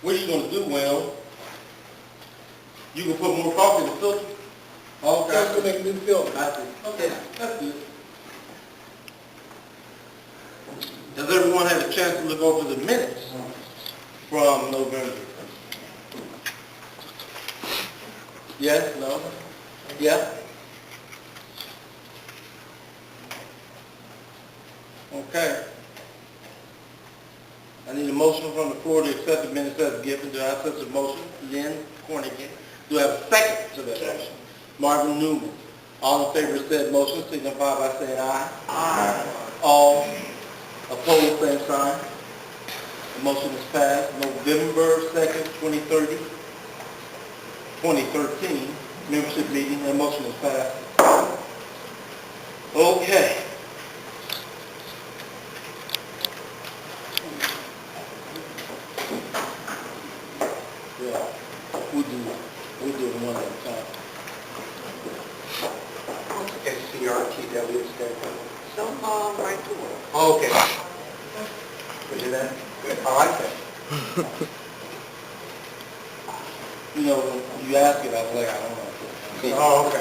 What you gonna do, Will? You can put more coffee in the filter? Okay. Just to make a new filter. I see. Okay, that's good. Does everyone have a chance to look over the minutes from November? Yes, no? Yeah? Okay. I need a motion from the floor to accept the minutes as given. Do I have such a motion? Lynn Cornigan. Do I have a second to that motion? Marvin Newman. All in favor of said motion, signify by saying aye. Aye. All opposed, same sign. The motion is passed. November 2nd, 2013, membership meeting, the motion is passed. Okay. Yeah, we'll do it one at a time. SCRTW schedule. Right to work. Oh, okay. Was it that? Good. I like that. You know, when you ask it, I was like, I don't know. Oh, okay.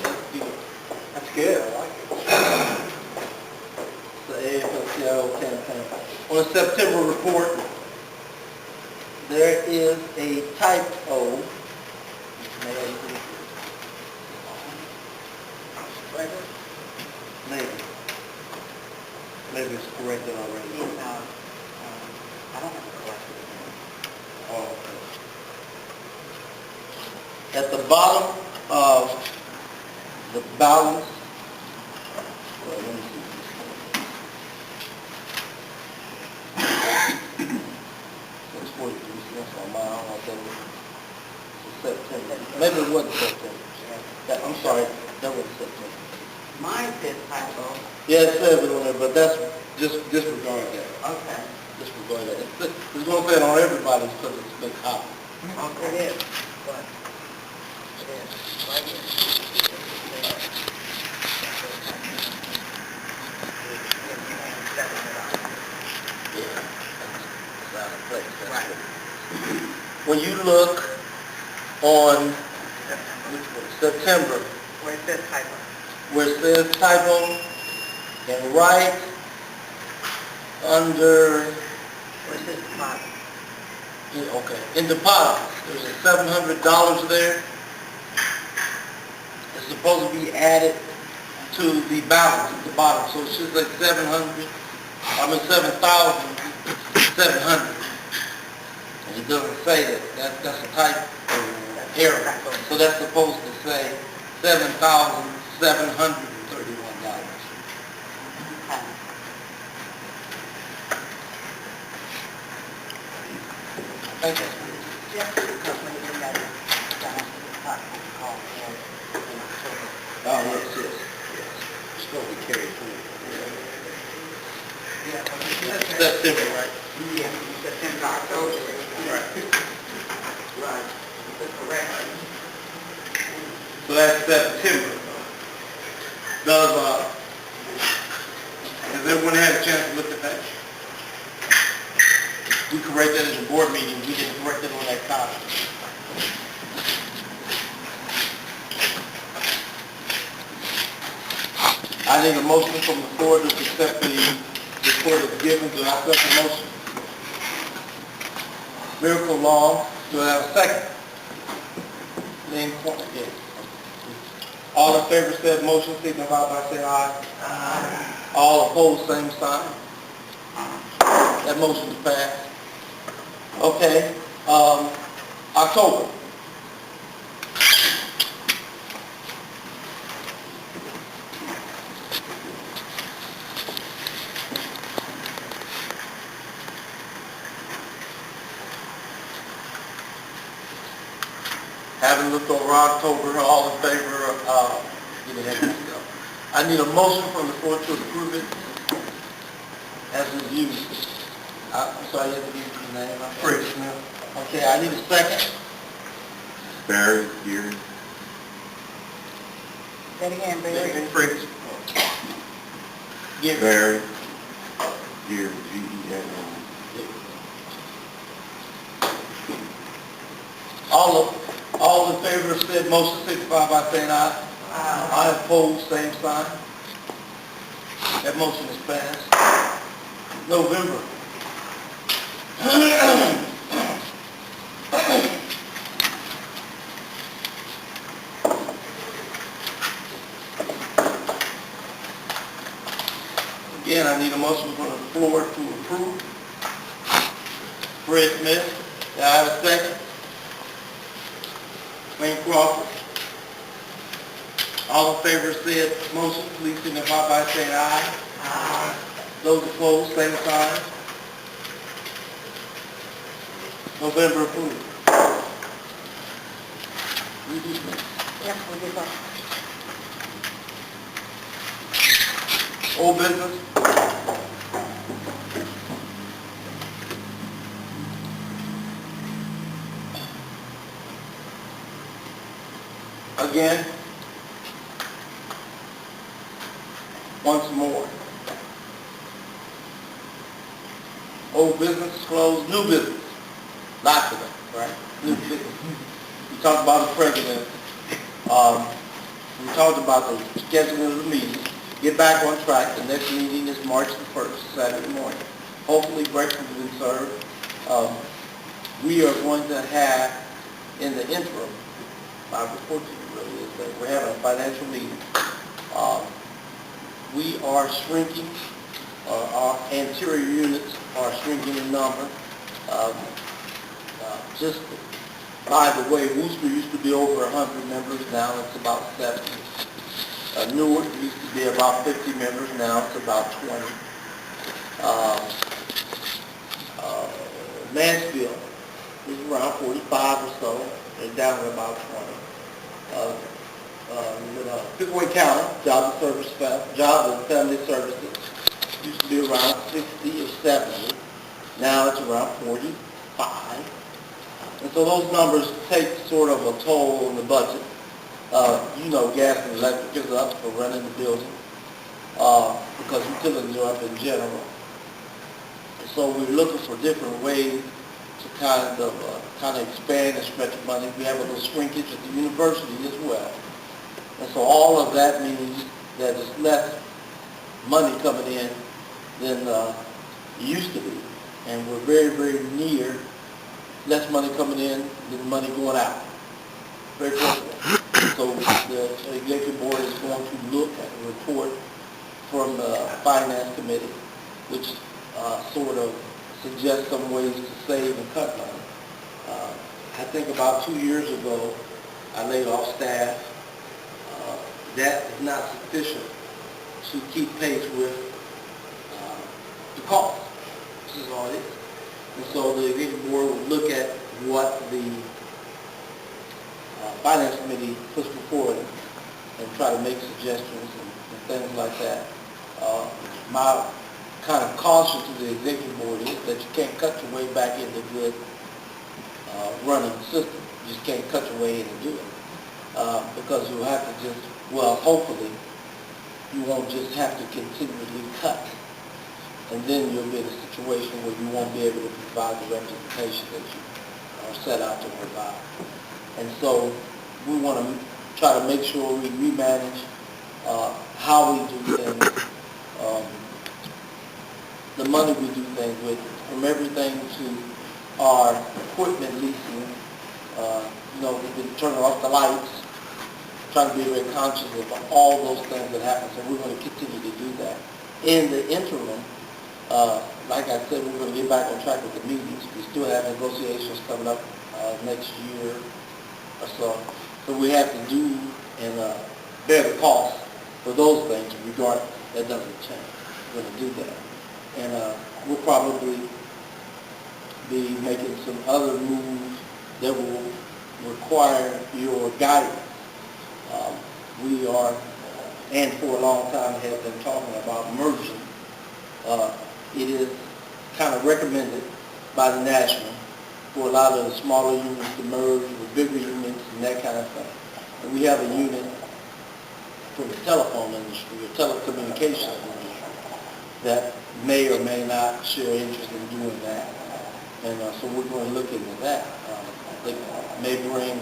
Let's do it. That's good. I like it. The AFL-CIO campaign. On the September report, there is a typo. Maybe it's corrected already. I don't have a question. Oh, okay. At the bottom of the balance, well, let me see. That's 43, that's on mine, I don't know if that was September. Maybe it wasn't September. I'm sorry, that wasn't September. Mine says typo. Yeah, it says it on there, but that's just disregard that. Okay. Disregard that. It's going to say it on everybody's because it's been copied. Okay, it is. But it is. Right here. Right. When you look on September, Where it says typo. where it says typo, and right under, Where it says bottom. okay, in deposits, there's a $700 there. It's supposed to be added to the balance at the bottom, so it should say 7,700. And it doesn't say that. That's a type error. So that's supposed to say $7,731. I think that's good. Yeah, because when you bring that down to the top, it's called, Oh, yes, yes. It's supposed to be carried through. yeah, when you do that, September, right? yeah, September, October. Right. Right. That's correct. So that's September. Has everyone had a chance to look at that? We correct that at the board meeting, we didn't correct it on that copy. I need a motion from the floor to accept the report as given. Do I accept the motion? Miracle Law, do I have a second? Name point again. All in favor of said motion, signify by saying aye. Aye. All opposed, same sign. That motion is passed. Okay, October. Having looked over October, all in favor of, I need a motion from the floor to approve it as reviewed. I'm sorry, you have to give your name. Fritz Smith. Okay, I need a second. Barry, Geary. Say it again, Barry. Fritz. Give Barry, Geary, G-E-N-N. All in favor of said motion, signify by saying aye. Aye opposed, same sign. That motion is passed. November. Again, I need a motion from the floor to approve. Fred Smith, do I have a second? Wayne Crawford. All in favor of said motion, please signify by saying aye. Aye. Those opposed, same sign. November approved. Yep, we did that. Old business. Again, once more. Old business closed, new business. Lots of them, right? New business. We talked about the president. We talked about the scheduling of the meeting. Get back on track. The next meeting is March the 1st, Saturday morning. Hopefully breakfast will be served. We are going to have, in the interim, my report to you really is that we're having a financial meeting. We are shrinking. Our anterior units are shrinking in number. Just by the way, Worcester used to be over 100 members, now it's about 70. Newark used to be about 50 members, now it's about 20. Mansfield is around 45 or so, they're down to about 20. Pickaway County, Job and Family Services, used to be around 60 or 70, now it's around 45. And so those numbers take sort of a toll on the budget. Gas and electric is up for running the building because utilities are up in general. So we're looking for different ways to kind of expand and stretch money. We have a little shrinkage at the university as well. And so all of that means that there's less money coming in than it used to be. And we're very, very near less money coming in than money going out. Very close. So the executive board is going to look at a report from the finance committee, which sort of suggests some ways to save and cut money. I think about 2 years ago, I laid off staff. That is not sufficient to keep pace with the cost. This is all it is. And so the executive board will look at what the finance committee puts before them and try to make suggestions and things like that. My kind of caution to the executive board is that you can't cut your way back into good running system. You just can't cut your way in and do it. Because you'll have to just, hopefully, you won't just have to continually cut. And then you'll be in a situation where you won't be able to provide the representation that you are set out to provide. And so we want to try to make sure we manage how we do things, the money we do things with, from everything to our equipment leasing. We've been turning off the lights, trying to be very conscious of all those things that happen. So we're going to continue to do that. In the interim, like I said, we're going to get back on track with the meetings. We still have negotiations coming up next year or so. So we have to do and bear the cost for those things, regardless. That doesn't change. We're going to do that. And we'll probably be making some other moves that will require your guidance. We are, and for a long time have been talking about merging. It is kind of recommended by the national for a lot of the smaller units to merge with bigger units and that kind of thing. And we have a unit from the telephone industry or telecommunications industry that may or may not share interest in doing that. And so we're going to look into that. They may bring,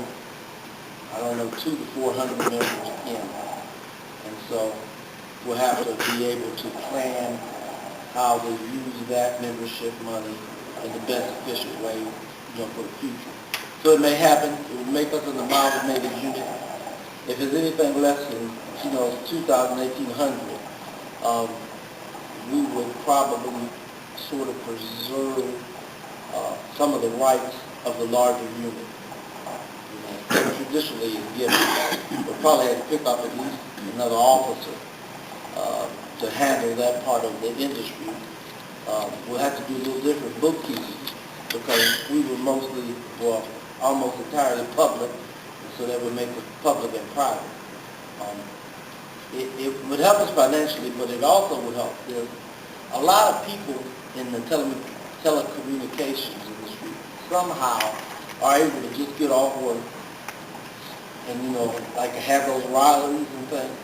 I don't know, 200 to 400 members in. And so we'll have to be able to plan how to use that membership money in the best efficient way, for the future. So it may happen, it will make us an amalgamated unit. If it's anything less than, 2,000, 1,800, we would probably sort of preserve some of the rights of the larger unit. Traditionally is given. We'll probably have to pick up at least another officer to handle that part of the industry. We'll have to do a little different bookkeeping because we were mostly, almost entirely public, and so that would make us public and private. It would help us financially, but it also would help. There's a lot of people in the telecommunications industry somehow are able to just get off work and, like have those rallies and things.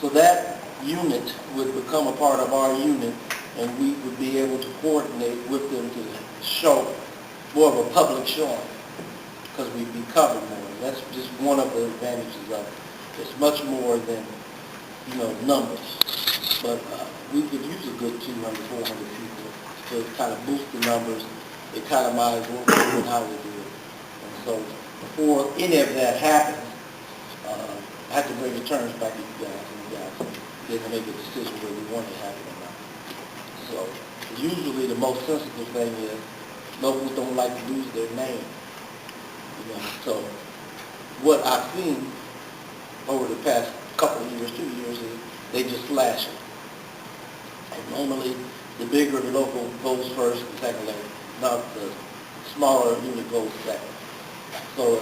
So that unit would become a part of our unit, and we would be able to coordinate with them to show more of a public showing because we'd be covered more. That's just one of the advantages of it. It's much more than, numbers. But we could use a good 200, 400 people to kind of boost the numbers, economize what we do and how we do it. And so before any of that happens, I have to bring the terms back to you guys, and you guys get to make a decision whether you want it to happen or not. So usually the most sensitive thing is locals don't like to lose their name. So what I've seen over the past couple of years, 2 years, is they just slash it. And normally the bigger the local goes first and second later, not the smaller unit goes second. So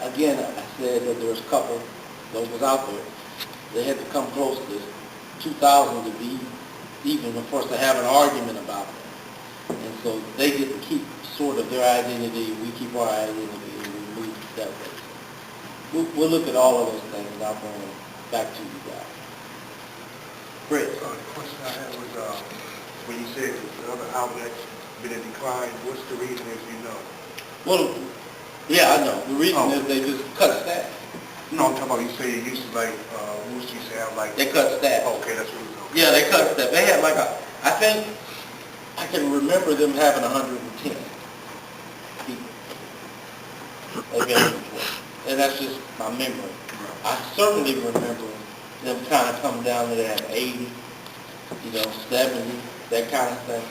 again, I said that there's a couple locals out there. They had to come close to 2,000 to be even, of course, to have an argument about it. And so they get to keep sort of their identity, we keep our identity, and we move that way. We'll look at all of those things, and I'll bring them back to you guys. Chris? The question I had was, when you said the other outlets been in decline, what's the reason, as you know? Well, yeah, I know. The reason is they just cut staff. No, I'm talking about, you say you used to Worcester used to have They cut staff. Okay, that's what it was. Yeah, they cut staff. They had I think, I can remember them having 110 people. Maybe 120. And that's just my memory. I certainly remember them kind of come down to that 80, 70, that kind of thing.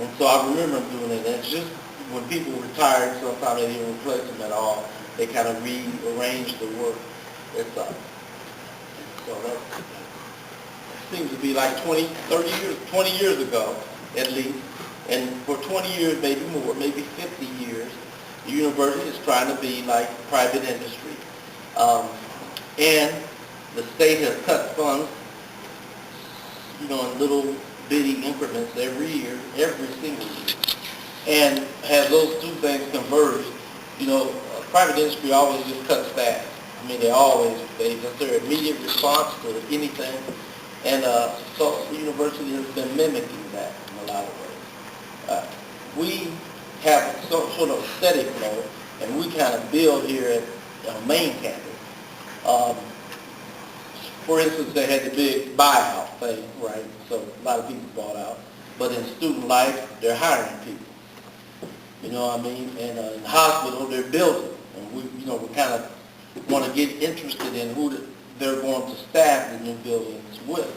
And so I remember them doing it. And it's just when people retired, sometimes they didn't replace them at all. They kind of rearranged the work. So that seems to be like 20 years ago, at least. And for 20 years, maybe more, maybe 50 years, the university is trying to be like private industry. And the state has cut funds, in little bitty increments every year, every single year. And has those two things converged, private industry always just cuts staff. I mean, that's their immediate response to anything. And so the university has been mimicking that in a lot of ways. We have sort of a steady flow, and we kind of build here at main campus. For instance, they had the big buyout thing, right? So a lot of people bought out. But in student life, they're hiring people. You know what I mean? And in the hospital, they're building. And we kind of want to get interested in who they're going to staff the new buildings with.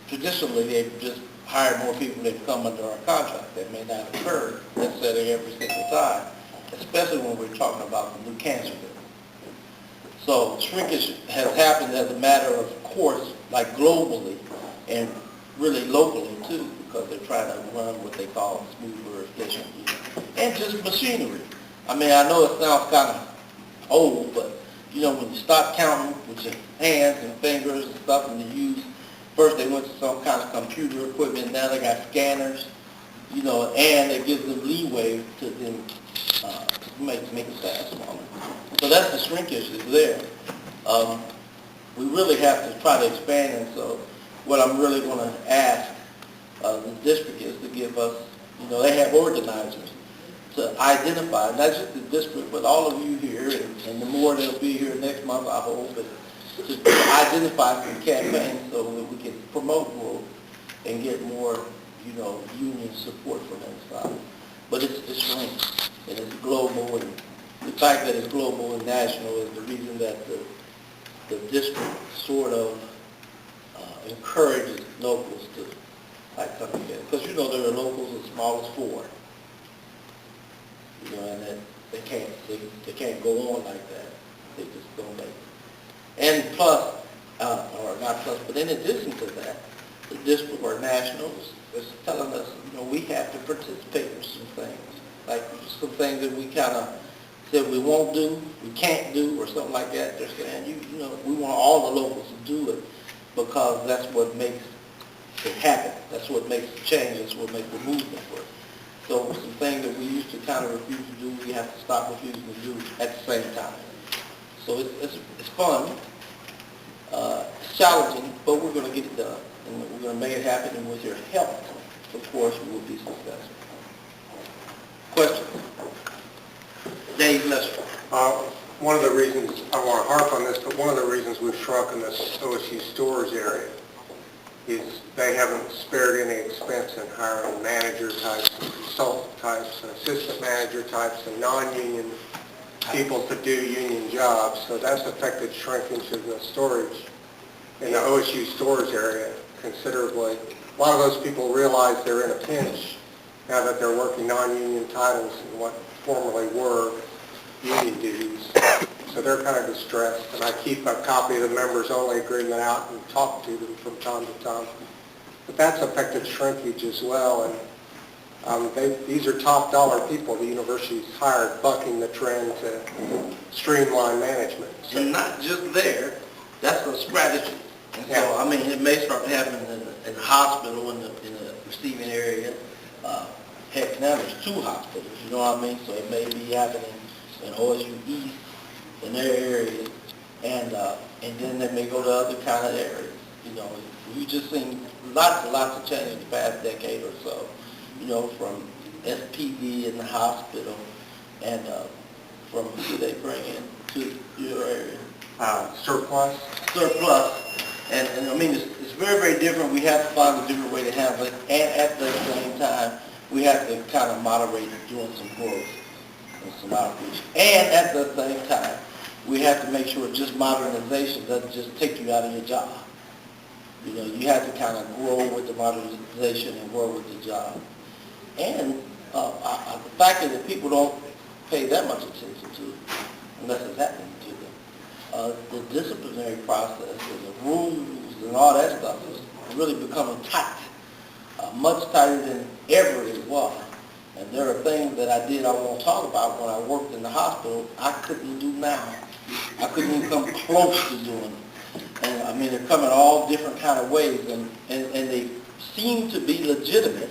Traditionally, they've just hired more people that come under our contract. That may not occur necessarily every single time, especially when we're talking about the new cancer building. So shrinkage has happened as a matter of course, like globally and really locally too, because they're trying to run what they call smoother, efficient, and just machinery. I mean, I know it sounds kind of old, but when you start counting with your hands and fingers and stuff, and you use, first they went to some kind of computer equipment, now they got scanners, and it gives them leeway to then make it fast smaller. So that's the shrinkage is there. We really have to try to expand, and so what I'm really going to ask the district is to give us, they have organizers to identify, not just the district, but all of you here, and the more that'll be here next month, I hope, and just to identify some campaigns so that we can promote growth and get more, union support from inside. But it's linked, and it's global, and the fact that it's global and national is the reason that the district sort of encourages locals to come together. Because there are locals as small as 4. And that they can't go on like that. They just don't make it. And plus, or not plus, but in addition to that, the district or nationals is telling us, we have to participate in some things. Like some things that we kind of said we won't do, we can't do, or something like that. They're saying, we want all the locals to do it because that's what makes it happen. That's what makes the change. That's what makes the movement work. So some things that we used to kind of refuse to do, we have to stop refusing to do at the same time. So it's fun, it's challenging, but we're going to get it done, and we're going to make it happen, and with your help, of course, we will be successful. Questions? Dave Lester. One of the reasons, I want to harp on this, but one of the reasons we've shrunk in this OSU stores area is they haven't spared any expense in hiring manager types, and consultant types, and assistant manager types, and non-union people to do union jobs. So that's affected shrinkage of the storage in the OSU stores area considerably. A lot of those people realize they're in a pinch now that they're working non-union titles and what formerly were union duties. So they're kind of distressed, and I keep a copy of the members-only agreement out and talk to them from time to time. But that's affected shrinkage as well, and these are top-dollar people the university's hired, bucking the trend to streamline management. So, And not just there, that's a strategy. And so, it may start happening in the hospital, in the receiving area. Heck, now there's 2 hospitals, you know what I mean? So it may be happening in OSU East, in their areas, and then they may go to other kind of areas. We've just seen lots and lots of change in the past decade or so, from SPD in the hospital, and from who they bring in to your area. surplus. And it's very, very different. We have to find a different way to handle it, and at the same time, we have to kind of moderate doing some growth and some outreach. And at the same time, we have to make sure just modernization doesn't just take you out of your job. You have to kind of grow with the modernization and grow with the job. And the factor that people don't pay that much attention to, unless it's happening to them, the disciplinary process and the rules and all that stuff is really becoming tight, much tighter than ever it was. And there are things that I did I won't talk about when I worked in the hospital I couldn't do now. I couldn't even come close to doing it. And they're coming all different kind of ways, and they seem to be legitimate,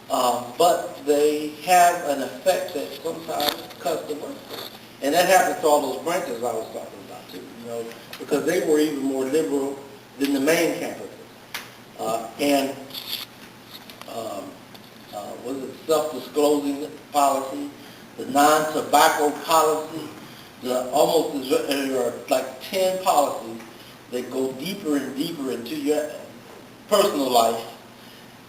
but they have an effect that sometimes cuts the workers. And that happens to all those branches I was talking about too, because they were even more liberal than the main campuses. Was it self-disclosing policy, the non-tobacco policy, there are like 10 policies that go deeper and deeper into your personal life,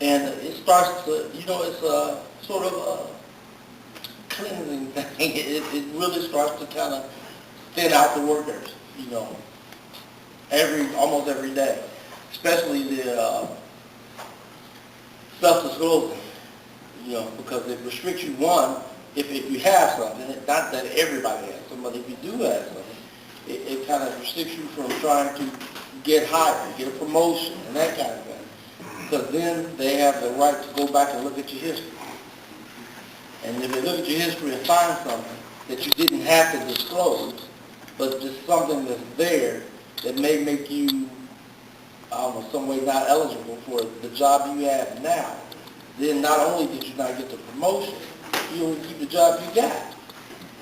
and it starts to, it's a sort of a cleansing thing. It really starts to kind of thin out the workers, almost every day, especially the self-disclosing, because it restricts you, one, if you have something, not that everybody has something, but if you do have something, it kind of restricts you from trying to get hired, get a promotion, and that kind of thing. Because then they have the right to go back and look at your history. And if they look at your history and find something that you didn't have to disclose, but just something that's there that may make you, some way not eligible for the job you have now, then not only did you not get the promotion, you don't keep the job you got.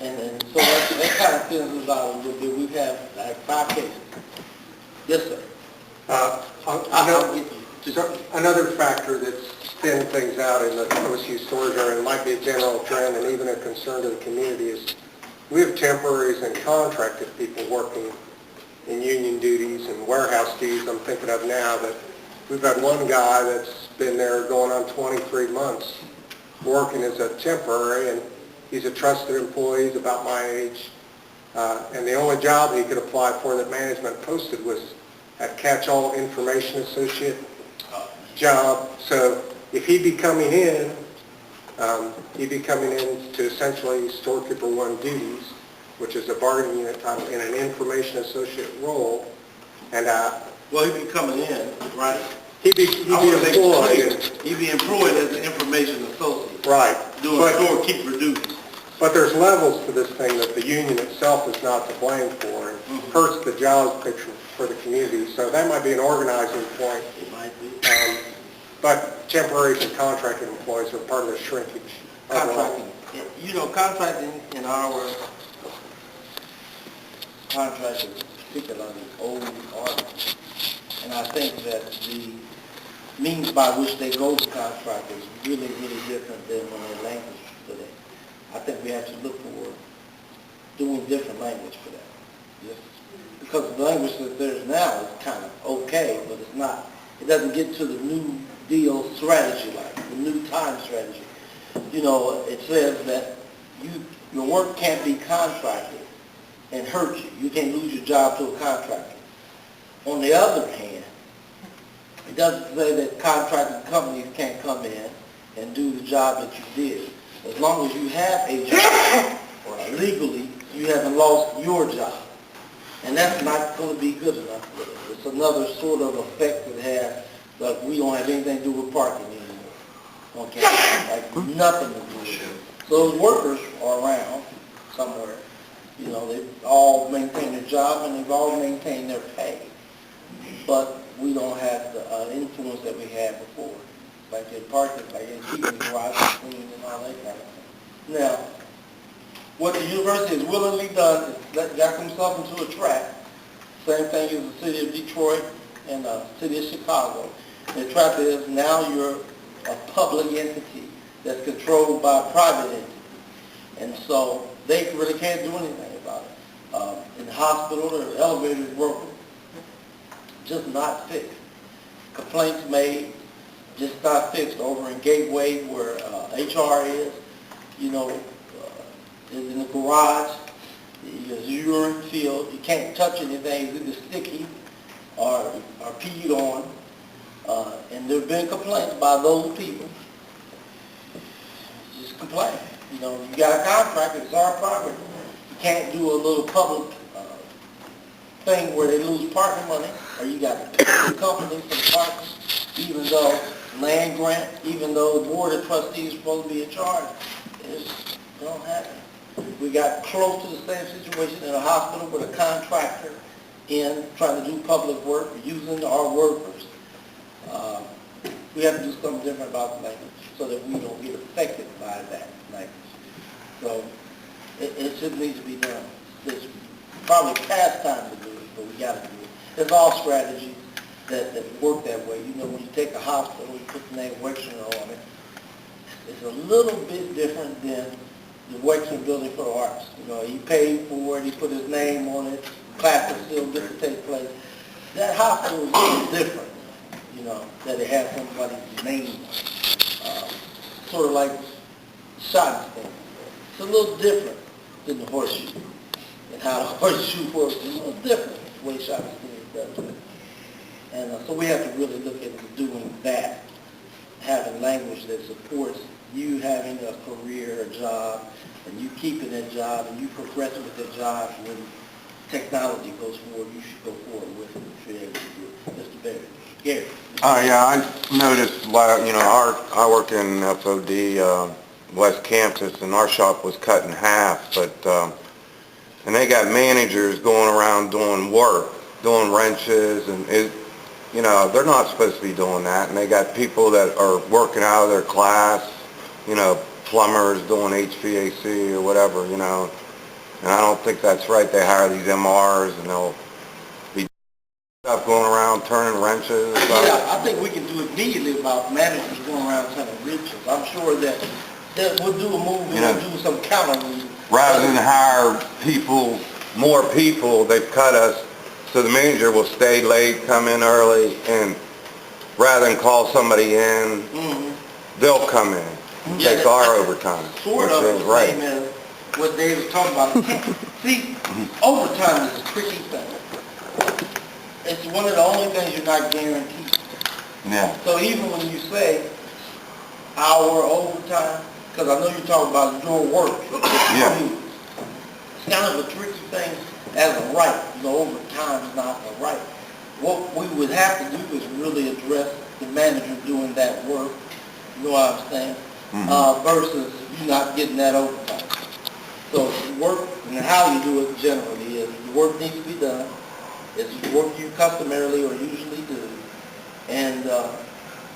And so that kind of thins us out a little bit. We have like 5 cases. Yes, sir. Another factor that's thin things out in the OSU storage area, and it might be a general trend and even a concern to the community, is we have temporaries and contracted people working in union duties and warehouse duties I'm thinking of now, that we've had one guy that's been there going on 23 months working as a temporary, and he's a trusted employee, he's about my age, and the only job he could apply for that management posted was a catch-all information associate job. So if he'd be coming in, to essentially storekeeper 1 duties, which is a bargaining unit title in an information associate role, and Well, he'd be coming in, right? he'd be employed. He'd be employed as an information associate. Right. Doing storekeeper duties. But there's levels to this thing that the union itself is not to blame for, and hurts the job picture for the community. So that might be an organizing point. It might be. But temporaries and contracted employees are part of the shrinkage. Contracting. You know, contracting in our contractors, particularly old artists, and I think that the means by which they go to contract is really, really different than when they language today. I think we have to look for doing different language for that. Just because the language that there's now is kind of okay, but it's not, it doesn't get to the new deal strategy, like the new time strategy. You know, it says that your work can't be contracted and hurt you. You can't lose your job to a contractor. On the other hand, it doesn't say that contracting companies can't come in and do the job that you did. As long as you have a job, or legally, you haven't lost your job. And that's not going to be good enough. It's another sort of effect that has, like we don't have anything to do with parking anymore. Okay? Like nothing to do with it. So those workers are around somewhere. You know, they've all maintained their job and they've all maintained their pay. But we don't have the influence that we had before. Like in parking, like in keeping the garage clean and all that kind of thing. Now, what the university has willingly done is got themselves into a trap. Same thing as the city of Detroit and the city of Chicago. The trap is now you're a public entity that's controlled by a private entity. And so they really can't do anything about it. In the hospital, the elevators working, just not fixed. Complaints made, just not fixed. Over in Gateway where HR is, you know, is in the garage, there's a urine field, you can't touch anything, it's either sticky or peed on. And there have been complaints by those people. Just complain. You know, you got a contract, it's our property. You can't do a little public thing where they lose parking money, or you got to pay the company for the parking, even though land grant, even though the board of trustees is supposed to be in charge. It don't happen. We got close to the same situation in a hospital with a contractor in trying to do public work, using our workers. We have to do something different about the language so that we don't get affected by that language. So it just needs to be done. It's probably past time to do it, but we got to do it. There's all strategies that work that way. You know, when you take a hospital, you put the name Wexner on it. It's a little bit different than the Wexner Building for the Arts. You know, he paid for it, he put his name on it, classes still get to take place. That hospital is a little different, you know, that it has somebody's name on it. Sort of like shot thing. It's a little different than the horseshoe. And how the horseshoe works is a little different the way shot does it. And so we have to really look into doing that, having language that supports you having a career, a job, and you keeping that job, and you progressing with that job. When technology goes forward, you should go forward with it. You should be able to do it. Mr. Barry. Gary. Yeah, I noticed, you know, I work in FOD, West Campus, and our shop was cut in half, but, and they got managers going around doing work, doing wrenches, and you know, they're not supposed to be doing that, and they got people that are working out of their class, you know, plumbers doing HVAC or whatever, you know, and I don't think that's right. They hire these MRs and they'll be stuff going around turning wrenches. Yeah, I think we can do it immediately about managers going around turning wrenches. I'm sure that we'll do a move, You know, we'll do some countering. Rather than hire people, more people, they've cut us, so the manager will stay late, come in early, and rather than call somebody in, they'll come in and Yeah, take our overtime. Sort which of is the right. same as what Dave was talking about. See, overtime is a tricky thing. It's one of the only things you're not guaranteed. Yeah. So even when you say hour overtime, because I know you're talking about your work. Yeah. It's kind of a tricky thing as a right. Overtime is not a right. What we would have to do is really address the manager doing that work, you know what I'm saying, versus you not getting that overtime. So work, and how you do it generally is the work needs to be done. It's work you customarily or usually do, and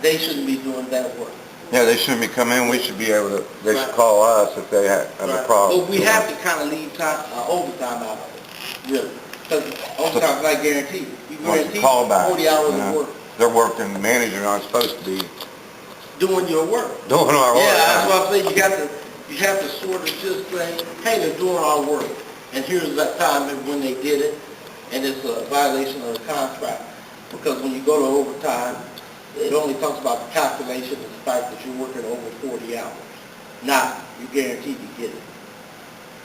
they shouldn't be doing that work. Yeah, they shouldn't be coming in, we should be able to, they should Right. call us if they have a problem. But we have to kind of leave time, overtime out of it, really, because overtime's not guaranteed. You guarantee Call back, 40 hours you know. of work, They're working, the manager aren't supposed to be doing your work. doing our work. Yeah, that's what I'm saying, you have to sort of just say, hey, they're doing our work, and here's that time when they did it, and it's a violation of the contract. Because when you go to overtime, it only talks about the calculation of the fact that you're working over 40 hours, not you're guaranteed to get it.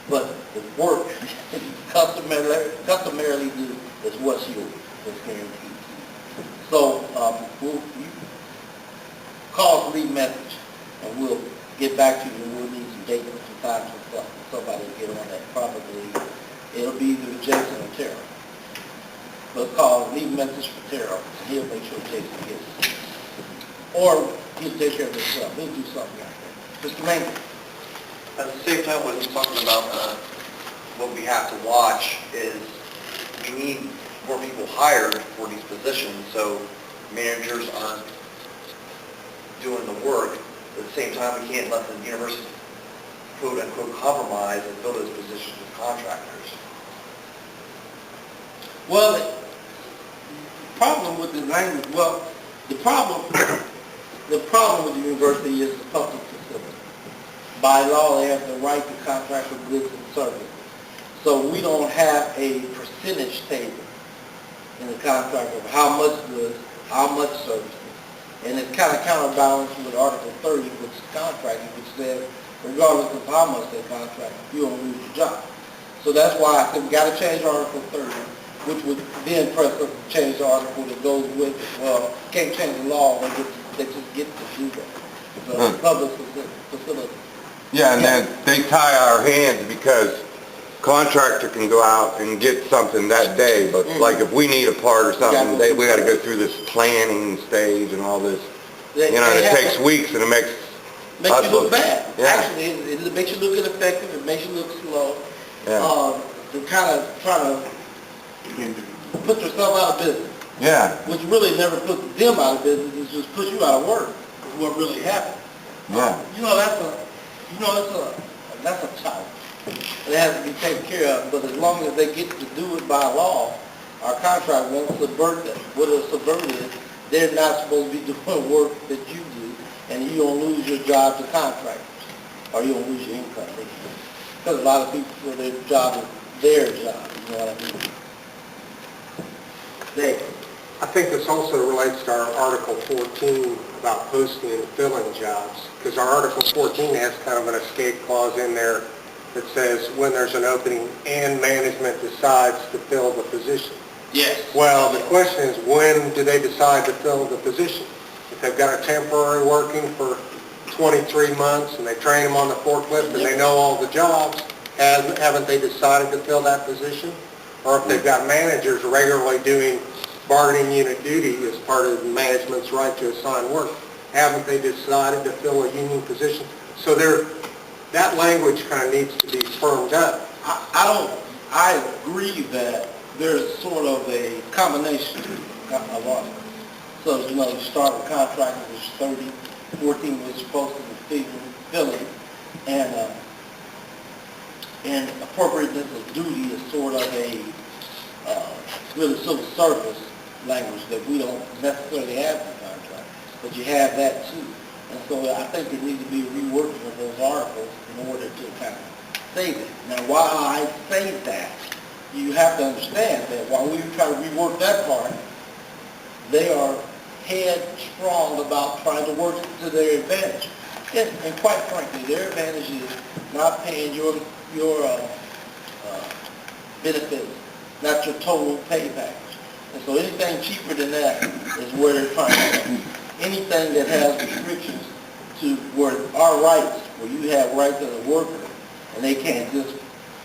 But the work you customarily do is what's yours, what's guaranteed. So, you call us, leave message, and we'll get back to you, and we'll need some dates and some times and stuff, for somebody to get on that. Probably, it'll be either Jason or Tara. But call, leave a message for Tara, and he'll make sure Jason gets it. Or he'll take care of himself, he'll do something like that. Mr. Manning? At the same time, when he's talking about what we have to watch is we need more people hired for these positions, so managers aren't doing the work. At the same time, we can't let the university quote-unquote compromise and fill those positions with contractors. Well, the problem with the language, the problem with the university is the public facility. By law, they have the right to contract with goods and services. So we don't have a percentage table in the contract of how much goods, how much services. And it's kind of counterbalanced with Article 30, which is contracting, which says regardless of how much they contract, you don't lose your job. So that's why I said we got to change Article 30, which would then press us to change the article that goes with it. Well, can't change the law, they just get to do that. The public facility. Yeah, and then they tie our hands because contractor can go out and get something that day, but like if we need a part or something, we got to go through this planning stage and all this. It takes weeks and it makes us you look bad. Yeah. Actually, it makes you look ineffective, it makes you look slow. Yeah. To kind of try to put yourself out of business. Yeah. Which really never puts them out of business, it just puts you out of work, is what really happened. Yeah. That's a challenge. It has to be taken care of, but as long as they get to do it by law, our contract won't subvert that. What it'll subvert is, they're not supposed to be doing work that you do, and you don't lose your job to contractors, or you don't lose your income. Because a lot of people feel their job is their job, you know what I mean? I think this also relates to our Article 14 about posting and filling jobs, because our Article 14 has kind of an escape clause in there that says when there's an opening and management decides to fill the position. Yes. Well, the question is, when do they decide to fill the position? If they've got a temporary working for 23 months and they train them on the forklift and they know all the jobs, haven't they decided to fill that position? Or if they've got managers regularly doing bargaining unit duty as part of management's right to assign work, haven't they decided to fill a union position? So that language kind of needs to be firmed up. I agree that there's sort of a combination of articles. So, you start with contracting, which is 30, 14 was supposed to be filling, and appropriateness of duty is sort of a really civil service language that we don't necessarily have in the contract, but you have that too. And so I think there needs to be a reworking of those articles in order to kind of say that. Now, while I say that, you have to understand that while we try to rework that part, they are headstrong about trying to work it to their advantage. And quite frankly, their advantage is not paying your benefits, not your total pay package. And so anything cheaper than that is where they're trying to go. Anything that has restrictions to where our rights, where you have rights as a worker, and they can't just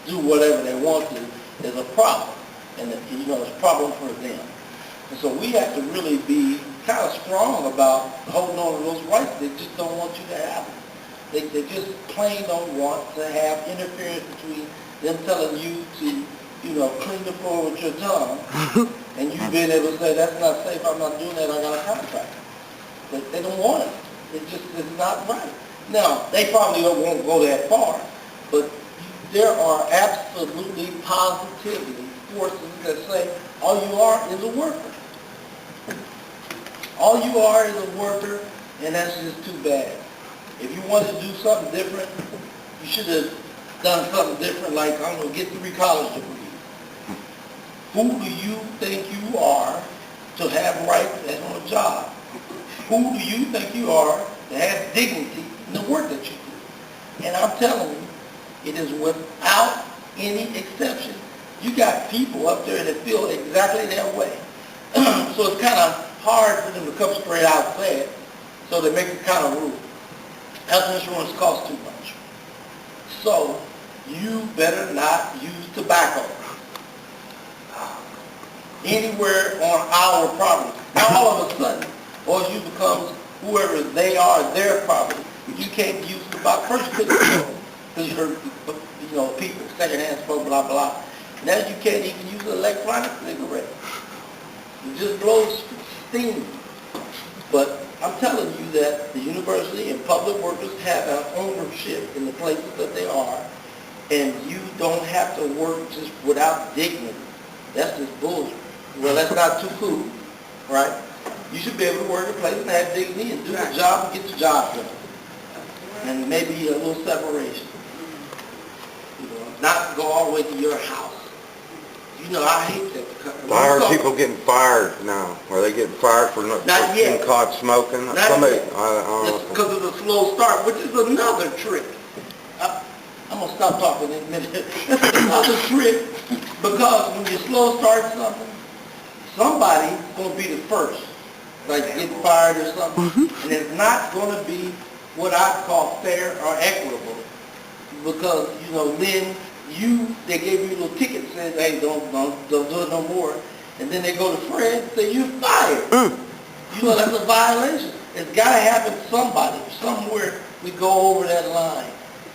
do whatever they want to, is a problem. And it's a problem for them. And so we have to really be kind of strong about holding on to those rights. They just don't want you to have them. They just plain don't want to have interference between them telling you to, clean the floor with your tongue, and you being able to say, that's not safe, I'm not doing that, I got a contract. But they don't want it. It's not right. Now, they probably won't go that far, but there are absolutely, positively forces that say, all you are is a worker. All you are is a worker, and that's just too bad. If you wanted to do something different, you should have done something different, like, I'm going to get 3 college degrees. Who do you think you are to have rights on a job? Who do you think you are to have dignity in the work that you do? And I'm telling you, it is without any exception. You got people up there that feel exactly that way. So it's kind of hard for them to come straight out and say it, so they make the kind of rule. Health insurance costs too much. So you better not use tobacco anywhere on our property. Now all of a sudden, you becomes whoever they are, their property. You can't use tobacco. First you couldn't smoke because you heard people, secondhand smoke, blah, blah. Now you can't even use an electronic cigarette. It just blows steam. But I'm telling you that the university and public workers have an ownership in the places that they are, and you don't have to work just without dignity. That's just bullshit. Well, that's not too cool, right? You should be able to work a place and have dignity and do the job and get the job done. And maybe a little separation. Not go all the way to your house. I hate that. Why are people getting fired now? Are they getting fired for not yet. being caught smoking? Not Somebody, yet. I don't know. It's because of the slow start, which is another trick. I'm going to stop talking in a minute. It's another trick because when you slow start something, somebody's going to be the first, like get fired or something, and it's not going to be what I call fair or equitable because, then they gave you a little ticket and said, hey, don't do it no more. And then they go to Fred and say, you're fired. That's a violation. It's got to happen to somebody. Somewhere we go over that line.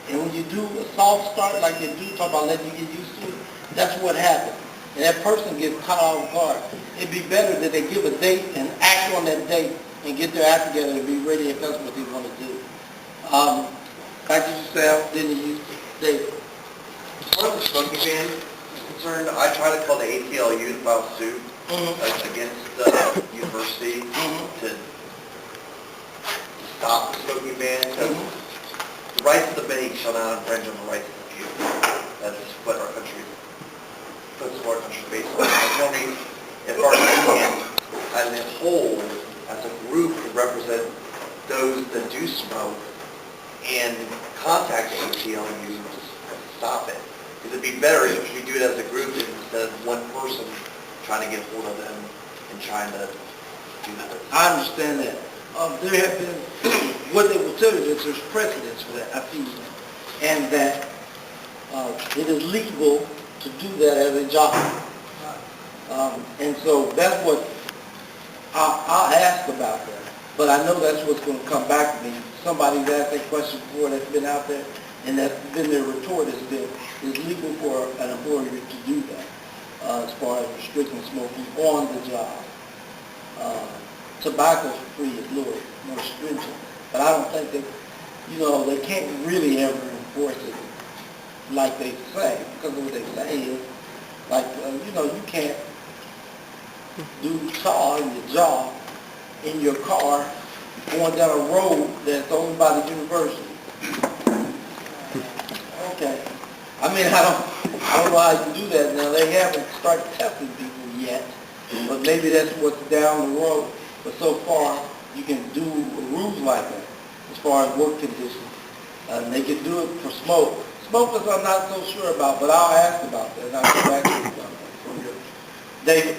And when you do a soft start like they do, talk about letting you get used to it, that's what happens. And that person gets caught off guard. It'd be better that they give a date and act on that date and get their act together and be ready if that's what they want to do. Like yourself, didn't you, David? As far as the smoking ban is concerned, I try to call the ACLU to file suit against the university to stop the smoking ban. Because the rights of the many shall not infringe on the rights of the few. That's what our country is based on. I was wondering if our union as a whole, as a group, could represent those that do smoke and contact the ACLU to stop it. Because it'd be better if we do it as a group instead of one person trying to get hold of them and trying to do that. I understand that. There have been, what they will tell you is there's precedence for that, I feel, and that it is legal to do that as a job. And so that's what I'll ask about that. But I know that's what's going to come back to me. Somebody's asked that question before that's been out there, and that's been their retort has been, it's legal for an employer to do that as far as restricting smoking on the job. Tobacco free is a little more stringent, but I don't think that, they can't really ever enforce it like they say, because what they say is, like, you do saw in your jaw in your car going down a road that's owned by the university. Okay. I mean, I don't know how you can do that now. They haven't started testing people yet, but maybe that's what's down the road. But so far, you can do rules like that as far as work conditions. And they can do it for smoke. Smokers I'm not so sure about, but I'll ask about that, and I'll come back to you about that. David?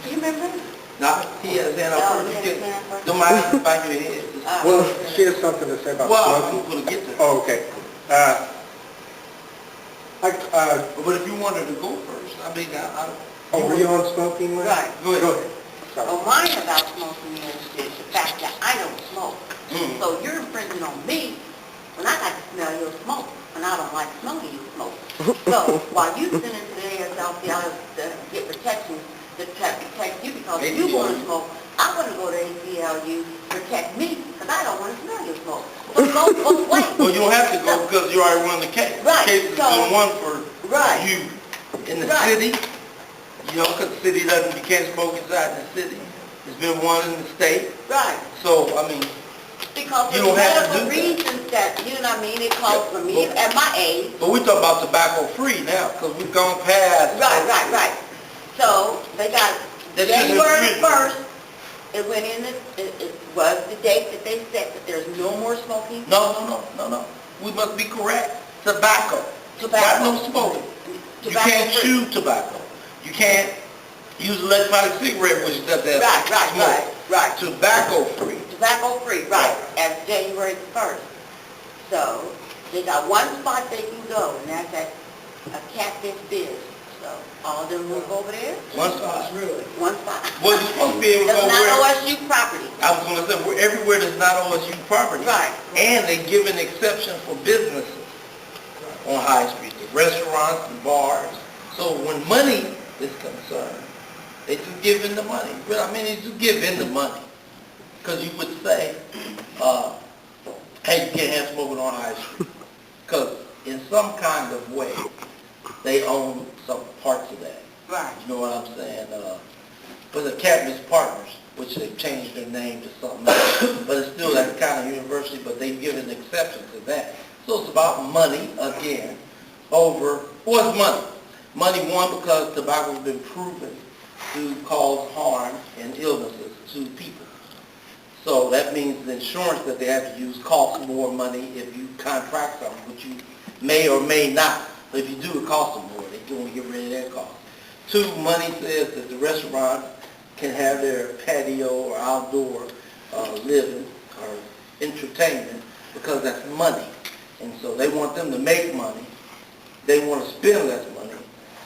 Do you remember? Now, he has his hand up first. You can, don't mind if you bang your head. Well, she has something to say about Well, smoking. I'm going to get to that. Oh, okay. But if you wanted to go first, I mean, Oh, were you on smoking, Lynn? Right. Go ahead. Sorry. Well, mine about smoking is the fact that I don't smoke. Mm. So you're infringing on me when I like to smell your smoke, and I don't like smelling your smoke. So while you sitting to the ASLC, to get protection to protect you because you want to smoke, I want to go to ACLU to protect me because I don't want to smell your smoke. So it goes both ways. Well, you don't have to go because you already won the case. Right, The case has so- been won for Right. you in the Right. city, you know, because the city doesn't, you can't smoke inside the city. It's been won in the state. Right. So, I mean, Because You of don't have to medical do that. reasons that, you know what I mean, it calls for me Yeah. at my age. but we talk about tobacco free now because we've gone past. Right. So they got That's just January infringement. 1st, it went in, it was the date that they set that there's no more smoking. No. We must be correct. Tobacco. Tobacco. Not no smoking. You Tobacco can't free. chew tobacco. You can't use electronic cigarette, which does that. Right. Tobacco free. Tobacco free, right, as January the 1st. So they got one spot they can go, and that's at a Catfish Biz. So all of them will go over there, One spot. Really? one spot. Well, you're supposed to be able to go That's where, not OSU property. I was gonna say, we're everywhere that's not OSU property. Right. And they give an exception for businesses on High Street, the restaurants and bars. So when money is concerned, they just give in the money. Well, I mean, they just give in the money. Because you would say, hey, you can't have smoking on High Street. Because in some kind of way, they own some parts of that. Right. You know what I'm saying? But the Cadmus Partners, which they've changed their name to something else, but it's still that kind of university, but they've given an exception to that. So it's about money, again, over, what's money? Money, one, because tobacco's been proven to cause harm and illnesses to people. So that means the insurance that they have to use costs more money if you contract something, which you may or may not. But if you do, it costs them more. They want to get rid of that cost. Two, money says that the restaurant can have their patio or outdoor living or entertainment because that's money. And so they want them to make money. They want to spend less money.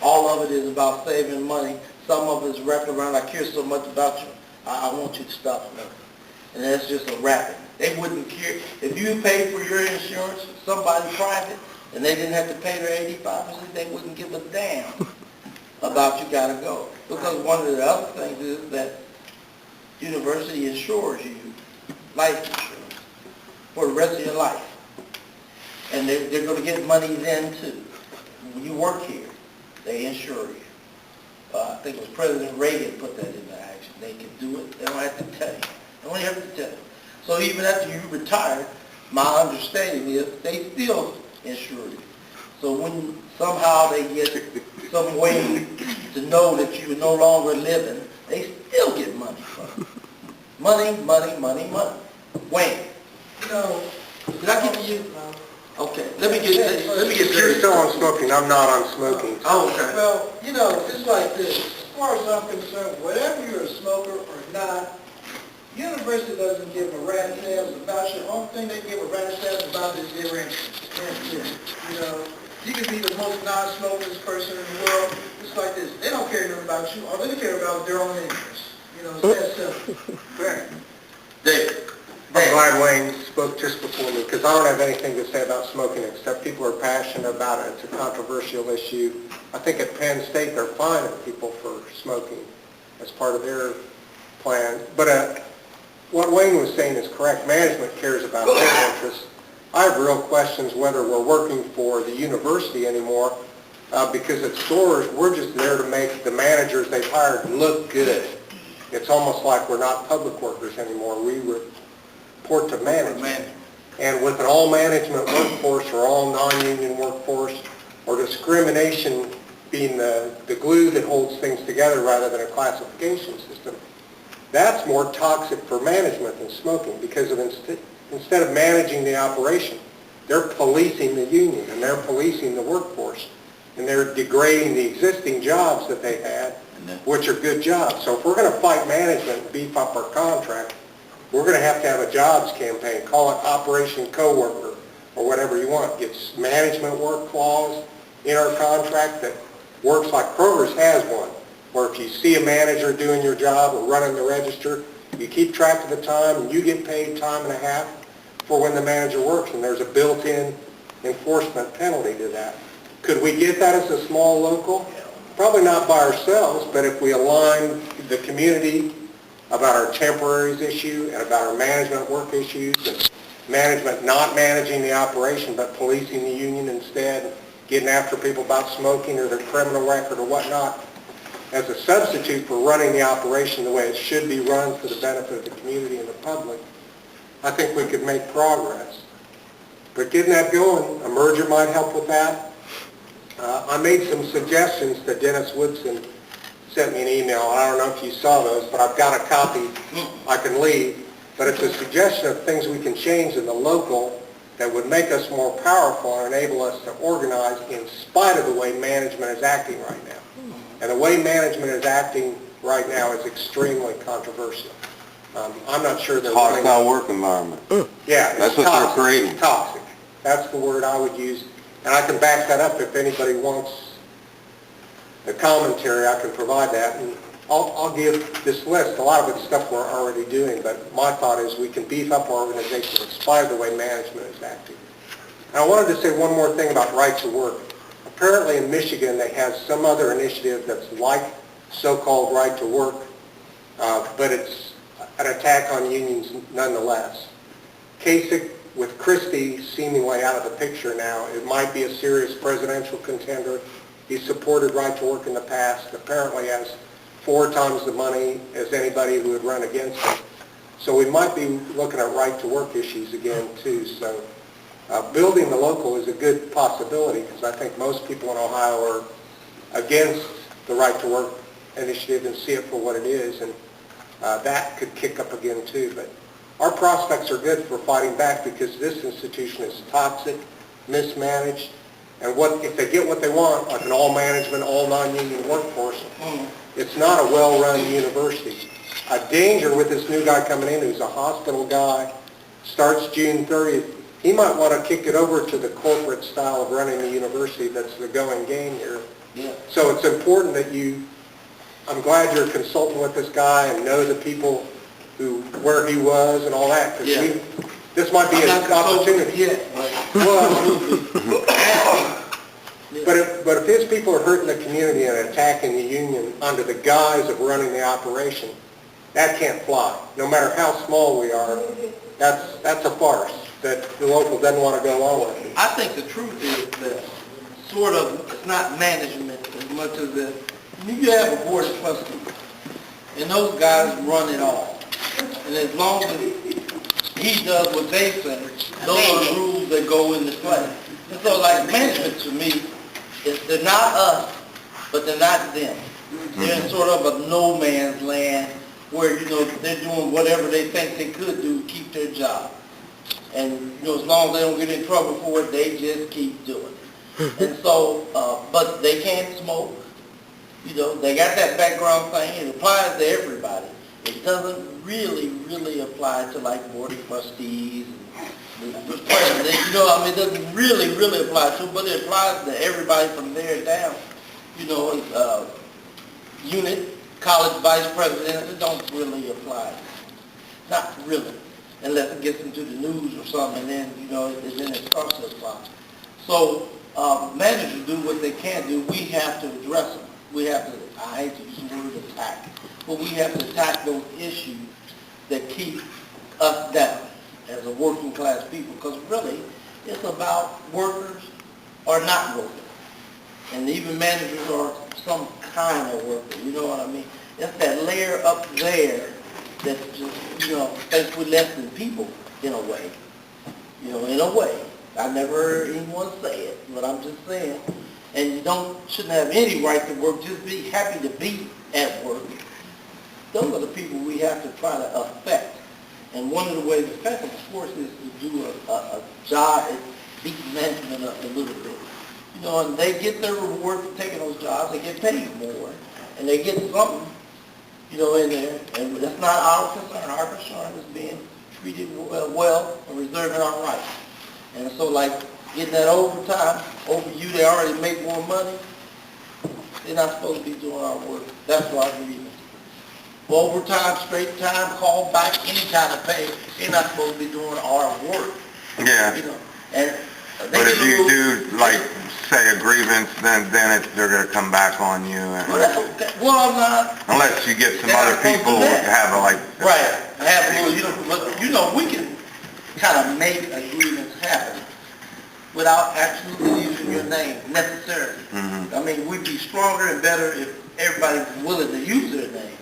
All of it is about saving money. Some of it is wrapped around, I care so much about you, I want you to stop smoking. And that's just a wrapping. They wouldn't care. If you paid for your insurance, somebody private, and they didn't have to pay their 85%, they wouldn't give a damn about you gotta go. Because one of the other things is that university insures you life insurance for the rest of your life. And they're gonna get money then too. When you work here, they insure you. I think it was President Reagan put that into action. They can do it. They don't have to tell you. They don't have to tell you. So even after you retire, my understanding is they still insure you. So when somehow they get some way to know that you're no longer living, they still get money from you. Money. Wayne. No. Did I get to you? No. Okay. Let me get If you're still on smoking, I'm not on smoking. Oh, okay. Well, it's like this. As far as I'm concerned, whatever you're a smoker or not, university doesn't give a rat's ass about you. The only thing they give a rat's ass about is their interest. You can be the most non-smoking person in the world. It's like this. They don't care nothing about you. All they care about is their own interests. It's that simple. Right. David. I'm glad Wayne spoke just before me, because I don't have anything to say about smoking, except people are passionate about it. It's a controversial issue. I think at Penn State, they're fining people for smoking as part of their plan. But what Wayne was saying is correct. Management cares about their interests. I have real questions whether we're working for the university anymore, because at stores, we're just there to make the managers they've hired look good. It's almost like we're not public workers anymore. We report to management. And with an all-management workforce or all non-union workforce, or discrimination being the glue that holds things together rather than a classification system, that's more toxic for management than smoking, because instead of managing the operation, they're policing the union and they're policing the workforce, and they're degrading the existing jobs that they had, which are good jobs. So if we're going to fight management and beef up our contract, we're going to have a jobs campaign, call it Operation Coworker or whatever you want. Get management work clause in our contract that works like Kroger's has one, where if you see a manager doing your job or running the register, you keep track of the time and you get paid time and a half for when the manager works, and there's a built-in enforcement penalty to that. Could we get that as a small local? Probably not by ourselves, but if we align the community about our temporaries issue and about our management work issues, and management not managing the operation but policing the union instead, getting after people about smoking or their criminal record or whatnot, as a substitute for running the operation the way it should be run for the benefit of the community and the public, I think we could make progress. But getting that going, a merger might help with that. I made some suggestions that Dennis Woodson sent me an email. I don't know if you saw those, but I've got a copy I can leave. But it's a suggestion of things we can change in the local that would make us more powerful and enable us to organize in spite of the way management is acting right now. And the way management is acting right now is extremely controversial. I'm not sure they're running... Hostile work environment. Yeah, That's it's what toxic. they're creating. Toxic. That's the word I would use. And I can back that up if anybody wants the commentary. I can provide that. And I'll give this list. A lot of it's stuff we're already doing, but my thought is we can beef up our organization in spite of the way management is acting. And I wanted to say one more thing about right to work. Apparently in Michigan they have some other initiative that's like so-called right to work, but it's an attack on unions nonetheless. Kasich, with Christie seemingly out of the picture now, it might be a serious presidential contender. He's supported right to work in the past, apparently has 4 times the money as anybody who would run against him. So we might be looking at right to work issues again too. So building the local is a good possibility, because I think most people in Ohio are against the right to work initiative and see it for what it is, and that could kick up again too. But our prospects are good for fighting back, because this institution is toxic, mismanaged, and if they get what they want, like an all-management, all-non-union workforce, it's not a well-run university. A danger with this new guy coming in who's a hospital guy, starts June 30th, he might want to kick it over to the corporate style of running the university that's the going game here. Yeah. So it's important that I'm glad you're consulting with this guy and know the people where he was and all that, because Yeah. this might be an opportunity. Yet, But if his people are hurting the community and attacking the union under the guise of running the operation, that can't fly. No matter how small we are, that's a farce that the local doesn't want to go along with. I think the truth is that it's not management as much as you have a board of trustees, and those guys run it all. And as long as he does what they say, those are the rules that go into play. And so like management to me, they're not us, but they're not them. They're in sort of a no man's land where, they're doing whatever they think they could do to keep their job. And, as long as they don't get in trouble for it, they just keep doing it. And so, but they can't smoke. They got that background thing. It applies to everybody. It doesn't really apply to like board of trustees and the president. It doesn't really apply to, but it applies to everybody from there down. Unit, college vice presidents, it don't really apply. Not really, unless it gets into the news or something, and then, then it starts to apply. So, managers do what they can do. We have to address them. We have to, I hate to use the word attack, but we have to attack those issues that keep us down as a working class people, because really, it's about workers or not workers. And even managers are some kind of worker, you know what I mean? It's that layer up there that's just, thinks we're less than people in a way. In a way. I never heard anyone say it, but I'm just saying. And you shouldn't have any right to work, just be happy to be at work. Those are the people we have to try to affect. And one of the ways to affect them, of course, is to do a job at beating management up a little bit. And they get their reward for taking those jobs, they get paid more, and they get something, in there. And that's not our concern. Our concern is being treated well and reserving our rights. And so, like, getting that overtime over you, they already make more money. They're not supposed to be doing our work. That's why I believe it. Overtime, straight time, call back, any kind of pay, they're not supposed to be doing our work. Yeah. And But if you do, like, say a grievance, then they're going to come back on you. Well, not. Unless you get some other people to have a, like... Right. Have a little, we can kind of make a grievance happen without actually using your name necessarily. Mm-hmm. I mean, we'd be stronger and better if everybody was willing to use their name.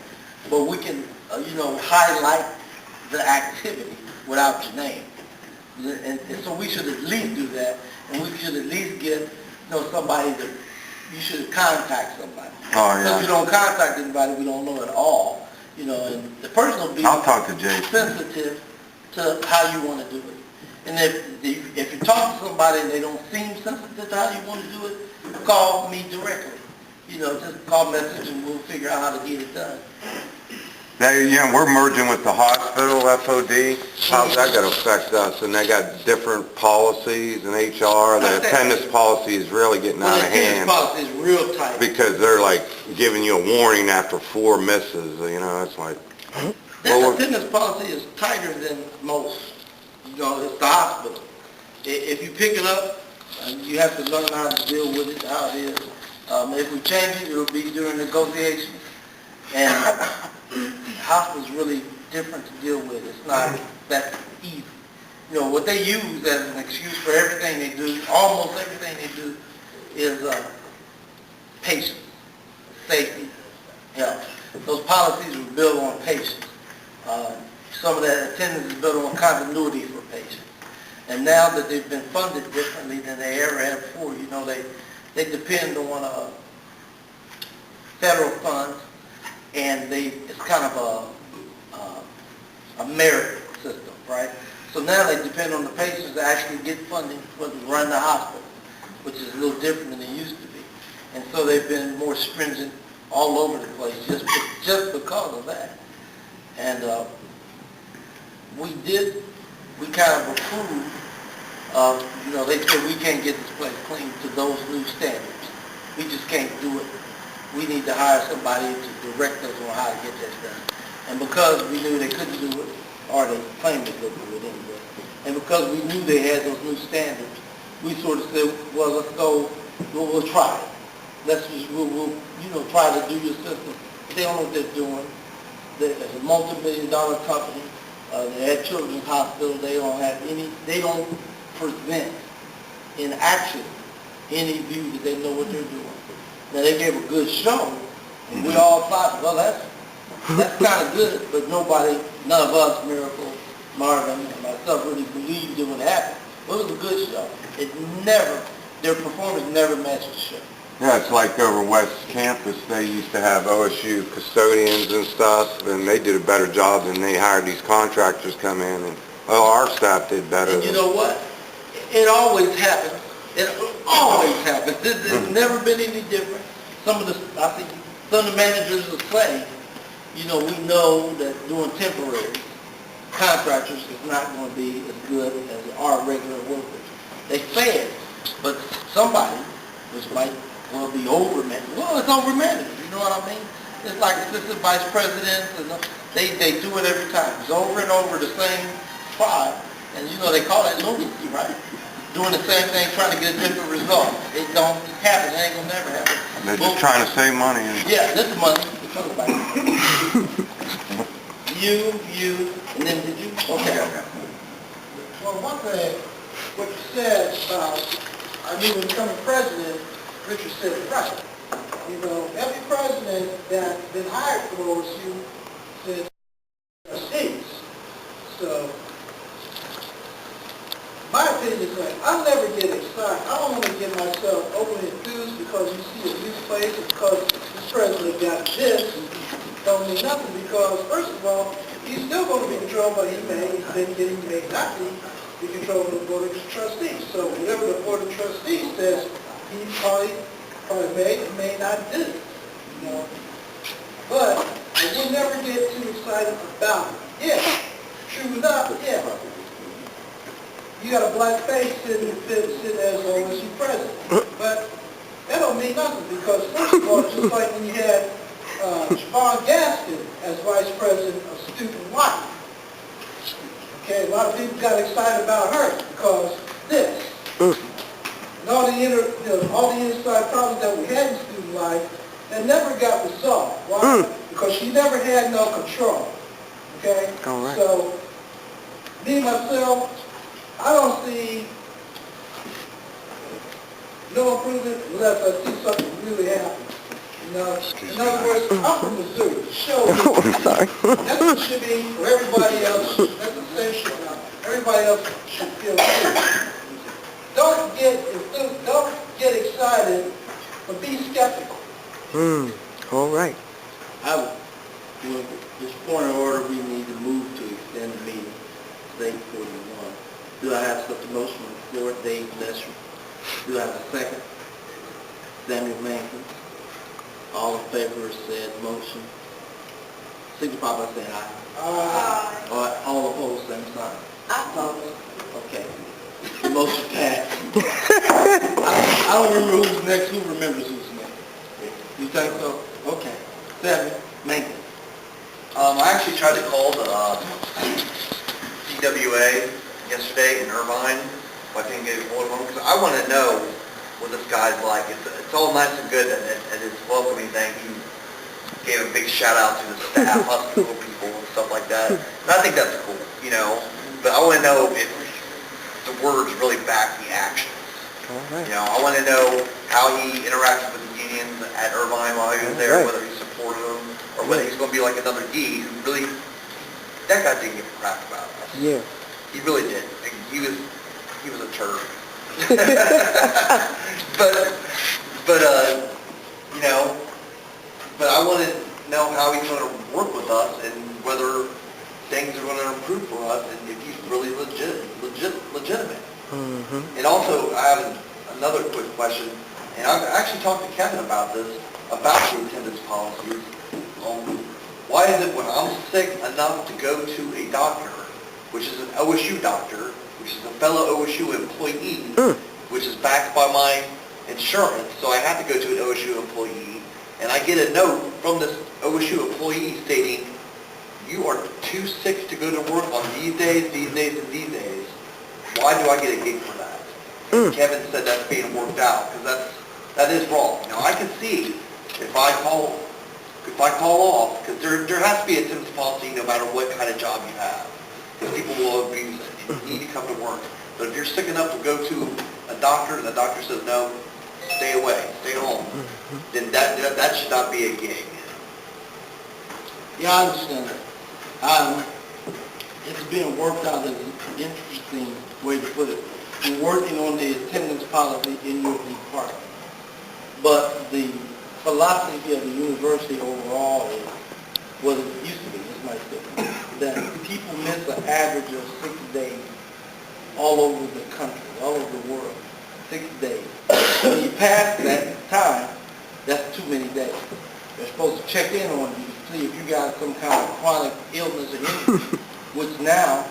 But we can, highlight the activity without your name. And so we should at least do that, and we should at least get, somebody that you should contact somebody. Oh, yeah. If you don't contact anybody, we don't know at all, and the person will be I'll talk to Jason. sensitive to how you want to do it. And if you talk to somebody and they don't seem sensitive to how you want to do it, call me directly. Just call message and we'll figure out how to get it done. We're merging with the hospital, FOD. How's that going to affect us? And they got different policies and HR. The attendance policy is really getting out of hand. The attendance policy is real tight. Because they're like giving you a warning after 4 misses. It's like... That attendance policy is tighter than most. It's the hospital. If you pick it up, you have to learn how to deal with it, how it is. If we change it, it'll be during negotiations. And hospital's really different to deal with. It's not that easy. What they use as an excuse for everything they do, almost everything they do, is patients, safety, health. Those policies were built on patients. Some of that attendance is built on continuity for patients. And now that they've been funded differently than they ever have before, they depend on federal funds, and it's kind of a merit system, right? So now they depend on the patients to actually get funding to run the hospital, which is a little different than it used to be. And so they've been more stringent all over the place just because of that. And we kind of approved they said we can't get this place clean to those new standards. We just can't do it. We need to hire somebody to direct us on how to get that done. And because we knew they couldn't do it, or they claimed they couldn't do it anyway, and because we knew they had those new standards, we sort of said, well, let's go, we'll try it. We'll try to do your system. They don't know what they're doing. It's a multi-million-dollar company. They had Children's Hospital. They don't present in action any view that they know what they're doing. Now, they gave a good show, and we all thought, well, that's kind of good, but none of us, Miracle, Marvin, and myself really believed it would happen. But it was a good show. Their performance never matched the show. Yeah, it's like over West Campus, they used to have OSU custodians and stuff, and they did a better job than they hired these contractors come in, and our staff did better. And you know what? It always happens. It always happens. There's never been any different. Some of the managers will say, we know that doing temporary contractors is not going to be as good as our regular workers. They say it, but somebody, which might be overmanaged. Well, it's overmanaged, you know what I mean? It's like assistant vice presidents, and they do it every time. It's over and over the same tribe, and they call that lunacy, right? Doing the same thing, trying to get a different result. It don't happen. It ain't gonna never happen. They're just trying to save money. Yeah, this is money. Talk about it. You, and then did you? Okay. Well, one thing, what you said about our new incoming president, Richard said it right. You know, every president that's been hired for OSU says trustees. So, my opinion is like, I'll never get excited. I don't want to get myself overly enthused because you see a new place and because this president got this and don't mean nothing because, first of all, he's still going to be controlled by he may not be controlled by the Board of Trustees. So whatever the Board of Trustees says, he probably may or may not do. You know? But I would never get too excited about it. Yeah, true enough, yeah. You got a black face sitting as OSU president. But that don't mean nothing because, first of all, just like when you had Javon Gaskin as vice president of student life. Okay, a lot of people got excited about her because this. And all the inside problems that we had in student life that never got resolved. Why? Because she never had no control. Okay? All right. So, me, myself, I don't see no improvement unless I see something really happen. You know, in other words, I'm from Missouri. Show me. I'm sorry. That's what it should be for everybody else. That's the same shit now. Everybody else should feel good. Don't get excited, but be skeptical. All right. This point of order, we need to move to extend the meeting to 8:41. Do I have such a motion on the floor, Dave Lesher? Do I have a second? Samuel Mankin. All in favor of said motion, signify by saying aye. All opposed, same sign. I vote. Okay. The motion passed. I don't remember who's next. Who remembers who's next? You think so? Okay. Samuel Mankin. I actually tried to call the CWA yesterday in Irvine. I couldn't get hold of him because I want to know what this guy's like. It's all nice and good at his welcoming thing. He gave a big shout out to the staff, hospital people and stuff like that. And I think that's cool, you know. But I want to know if the words really back the actions. All right. You know, I want to know how he interacted with the unions at Irvine while he was there, whether he supported them, or whether he's going to be like another D who really, that guy didn't give a crap about us. Yeah. He really did. Like, he was a turd. but you know, but I want to know how he's going to work with us and whether things are going to improve for us and if he's really legitimate. And also, I have another quick question, and I've actually talked to Kevin about this, about the attendance policies. Why is it when I'm sick enough to go to a doctor, which is an OSU doctor, which is a fellow OSU employee, which is backed by my insurance, so I have to go to an OSU employee, and I get a note from this OSU employee stating, you are too sick to go to work on these days, and these days. Why do I get a gig for that? And Kevin said that's being worked out, because that is wrong. Now, I can see if I call off, because there has to be a attendance policy no matter what kind of job you have, because people will abuse it. You need to come to work. But if you're sick enough to go to a doctor and the doctor says, no, stay away, stay home, then that should not be a gig. Yeah, I understand that. It's being worked out as an interesting way to put it. You're working on the attendance policy in your department. But the philosophy of the university overall is what it used to be, it's like that people miss an average of 60 days all over the country, all over the world. 60 days. When you pass that time, that's too many days. They're supposed to check in on you to see if you got some kind of chronic illness or injury, which now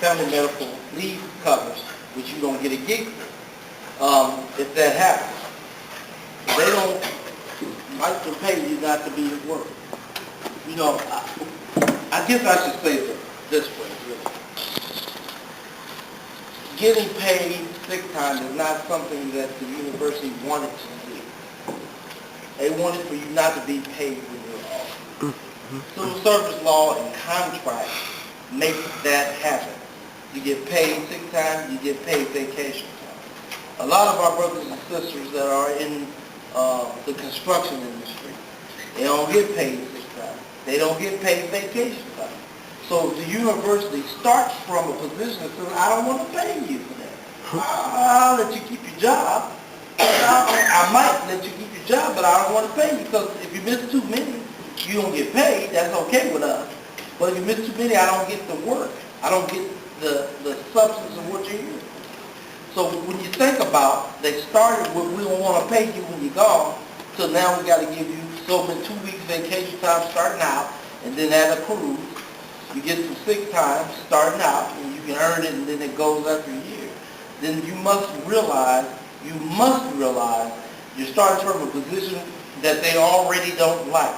family medical leave covers, which you don't get a gig for, if that happens. They don't like to pay you not to be at work. You know, I guess I should say it this way, really. Getting paid sick time is not something that the university wanted to do. They wanted for you not to be paid when you're off. Civil service law and contract make that happen. You get paid sick time, you get paid vacation time. A lot of our brothers and sisters that are in the construction industry. They don't get paid sick time. They don't get paid vacation time. So the university starts from a position that says, I don't want to pay you for that. I'll let you keep your job. I might let you keep your job, but I don't want to pay you because if you miss too many, you don't get paid. That's okay with us. But if you miss too many, I don't get the work. I don't get the substance of what you're doing. So when you think about, they started with, we don't want to pay you when you're gone, so now we got to give you so many 2 weeks vacation time starting out, and then that accrues. You get some sick time starting out, and you can earn it, and then it goes after a year. Then you must realize, you're starting from a position that they already don't like.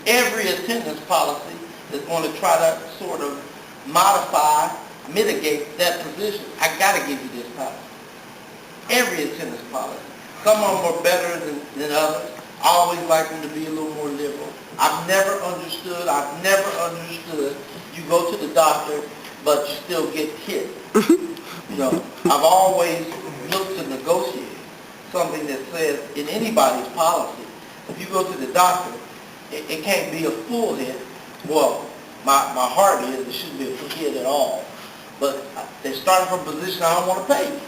Every attendance policy is going to try to sort of modify, mitigate that position. I got to give you this policy. Every attendance policy. Some of them are better than others. I always like them to be a little more liberal. I've never understood, you go to the doctor, but you still get hit. You know, I've always looked to negotiate something that says in anybody's policy, if you go to the doctor, it can't be a full hit. Well, my heart is, it shouldn't be a full hit at all. But they're starting from a position I don't want to pay you.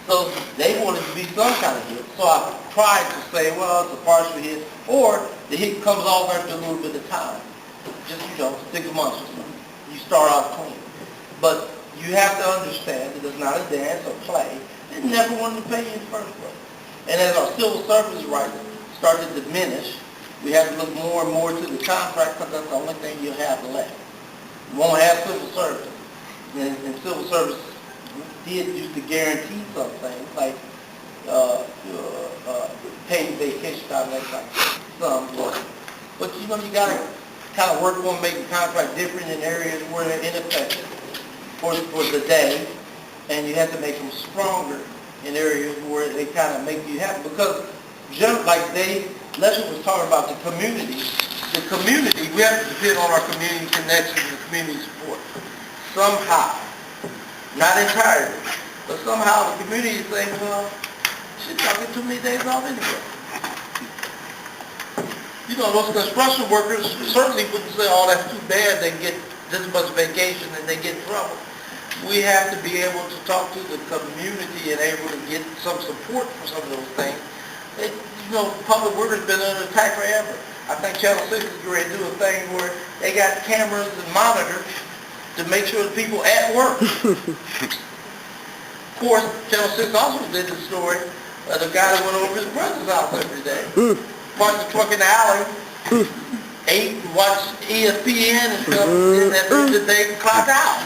So they want it to be some kind of hit. So I tried to say, well, it's a partial hit, or the hit comes off after a little bit of time. Just, 6 months or something. You start off clean. But you have to understand that it's not a dance or play. They never wanted to pay you in the first place. And as our civil service rights start to diminish, we have to look more and more to the contract because that's the only thing you have left. You won't have civil service. And civil service used to guarantee some things like paid vacation time, that kind of stuff. But you got to kind of work on making contracts different in areas where they're ineffective for the day, and you have to make them stronger in areas where they kind of make you happy. Because like Leslie was talking about the community, we have to depend on our community connections and community support. Somehow, not entirely, but somehow the community is saying, well, she's talking too many days off anyway. Those construction workers certainly wouldn't say, oh, that's too bad, they get this much vacation and they get in trouble. We have to be able to talk to the community and able to get some support for some of those things. Public workers have been under attack forever. I think Channel 6 is going to do a thing where they got cameras and monitors to make sure the people at work. Of course, Channel 6 also did the story of the guy that went over his brother's house every day. Parked the truck in the alley, ate and watched ESPN and stuff, and then the day clocked out.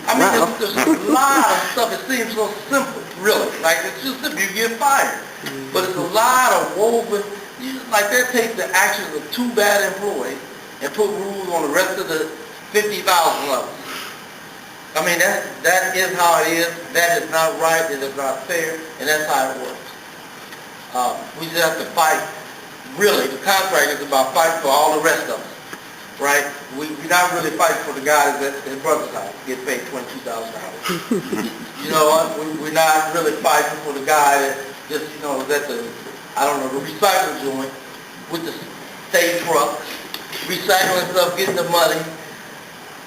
I mean, there's a lot of stuff. It seems so simple, really. Like, it's just simple. You get fired. But it's a lot of woven, like they take the actions of 2 bad employees and put rules on the rest of the 50,000 of them. I mean, that is how it is. That is not right. It is not fair. And that's how it works. We just have to fight. Really, the contract is about fighting for all the rest of us. Right? We're not really fighting for the guy that's at his brother's house to get paid $22,000. You know what? We're not really fighting for the guy that just, is at the, the recycling joint with the state truck, recycling stuff, getting the money,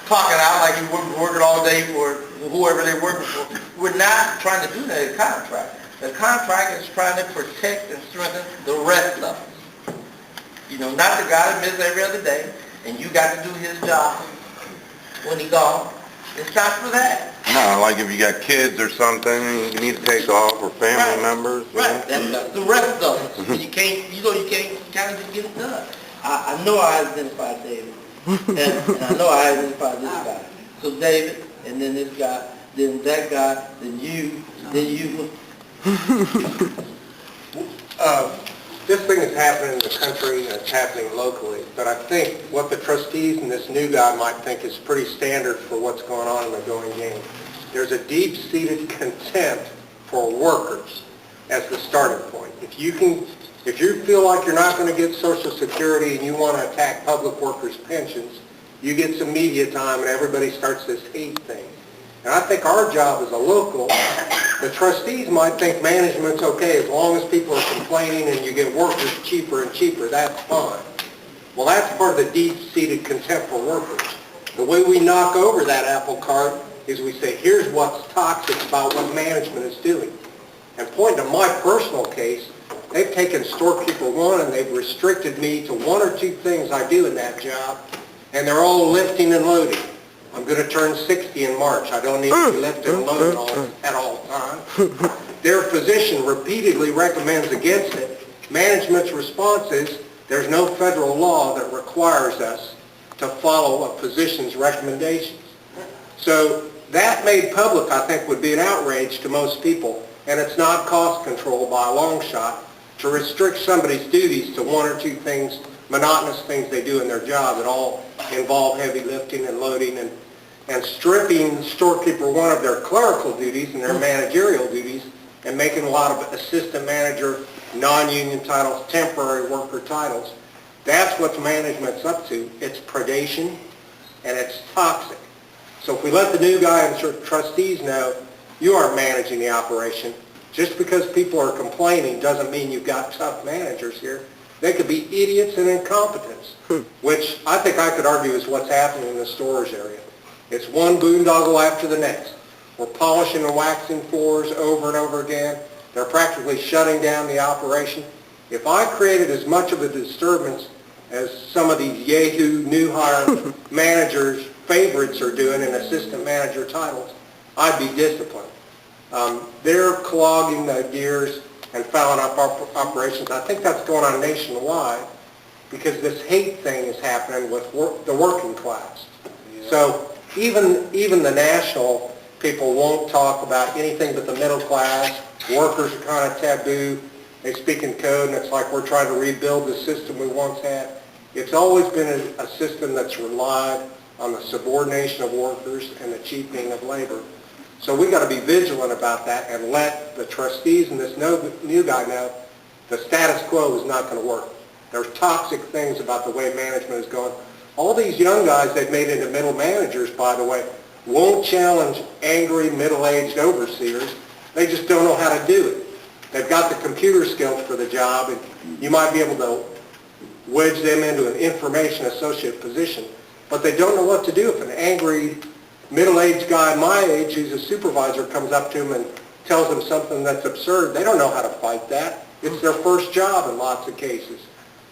clocking out like he's working all day for whoever they're working for. We're not trying to do that in the contract. The contract is trying to protect and strengthen the rest of us. Not the guy that misses every other day, and you got to do his job when he's gone. It's not for that. No, like if you got kids or something, you need to take off, or family members. Right. That's the rest of us. You can't kind of just get it done. I know I identified David, and I know I identified this guy. So David, and then this guy, then that guy, then you, then you. This thing is happening in the country and it's happening locally, but I think what the trustees and this new guy might think is pretty standard for what's going on in the going game. There's a deep-seated contempt for workers as the starting point. If you feel like you're not going to get Social Security and you want to attack public workers' pensions, you get some media time and everybody starts this hate thing. And I think our job as a local The trustees might think management's okay as long as people are complaining and you get workers cheaper and cheaper, that's fine. Well, that's part of the deep-seated contempt for workers. The way we knock over that apple cart is we say, here's what's toxic about what management is doing. And pointing to my personal case, they've taken storekeeper 1 and they've restricted me to 1 or 2 things I do in that job, and they're all lifting and loading. I'm going to turn 60 in March. I don't need to be lifting and loading at all times. Their physician repeatedly recommends against it. Management's response is, there's no federal law that requires us to follow a physician's recommendations. So that made public, I think, would be an outrage to most people, and it's not cost control by a long shot to restrict somebody's duties to 1 or 2 things, monotonous things they do in their job that all involve heavy lifting and loading, and stripping storekeeper 1 of their clerical duties and their managerial duties and making a lot of assistant manager, non-union titles, temporary worker titles. That's what management's up to. It's predation and it's toxic. So if we let the new guy and trustees know, you aren't managing the operation. Just because people are complaining doesn't mean you've got tough managers here. They could be idiots and incompetents, which I think I could argue is what's happening in the storage area. It's one boondoggle after the next. We're polishing and waxing floors over and over again. They're practically shutting down the operation. If I created as much of a disturbance as some of these Yahoo new hire managers' favorites are doing in assistant manager titles, I'd be disciplined. They're clogging the gears and fouling up operations. I think that's going on nationwide because this hate thing is happening with the working class. So even the national people won't talk about anything but the middle class. Workers are kind of taboo. They speak in code, and it's like we're trying to rebuild the system we once had. It's always been a system that's relied on the subordination of workers and the cheapening of labor. So we got to be vigilant about that and let the trustees and this new guy know the status quo is not going to work. There's toxic things about the way management is going. All these young guys they've made into middle managers, by the way, won't challenge angry middle-aged overseers. They just don't know how to do it. They've got the computer skills for the job, and you might be able to wedge them into an information associate position, but they don't know what to do if an angry middle-aged guy my age who's a supervisor comes up to them and tells them something that's absurd. They don't know how to fight that. It's their first job in lots of cases.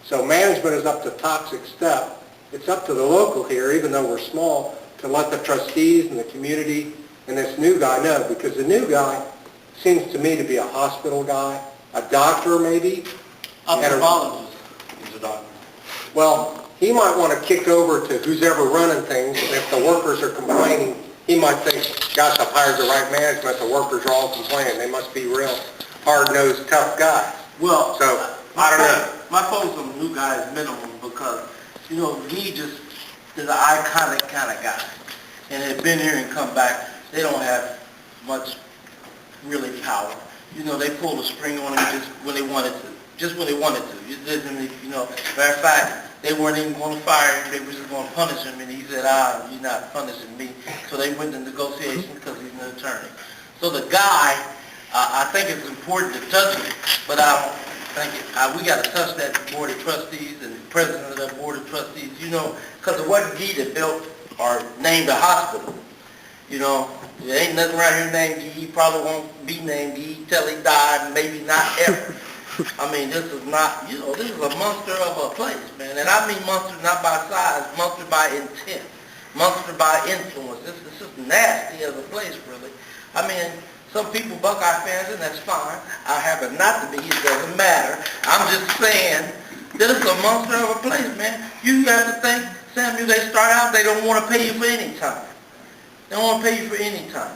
So management is up to toxic step. It's up to the local here, even though we're small, to let the trustees and the community and this new guy know, because the new guy seems to me to be a hospital guy, a doctor maybe. Ophthalmologist is a doctor. Well, he might want to kick over to who's ever running things, and if the workers are complaining, he might think, gosh, I've hired the right management, the workers are all complaining, they must be real hard-nosed, tough guys. Well, So, I don't know. My focus on the new guy is minimum because, you know, he just is an iconic kind of guy. And they've been here and come back. They don't have much really power. You know, they pulled a string on him just when they wanted to. Just when they wanted to. You know, matter of fact, they weren't even going to fire him. They were just going to punish him. And he said, you're not punishing me. So they went to negotiations because he's an attorney. So the guy, I think it's important to touch him, but I don't think we got to touch that board of trustees and the president of that board of trustees, you know, because it wasn't he that built or named a hospital. You know, there ain't nothing right here named G. He probably won't be named G till he died, maybe not ever. I mean, this is not, you know, this is a monster of a place, man. And I mean monster not by size, monster by intent, monster by influence. This is just nasty as a place, really. I mean, some people Buckeye fans, and that's fine. I happen not to be, it doesn't matter. I'm just saying, this is a monster of a place, man. You have to think, Samuel, they start out, they don't want to pay you for any time. They don't want to pay you for any time.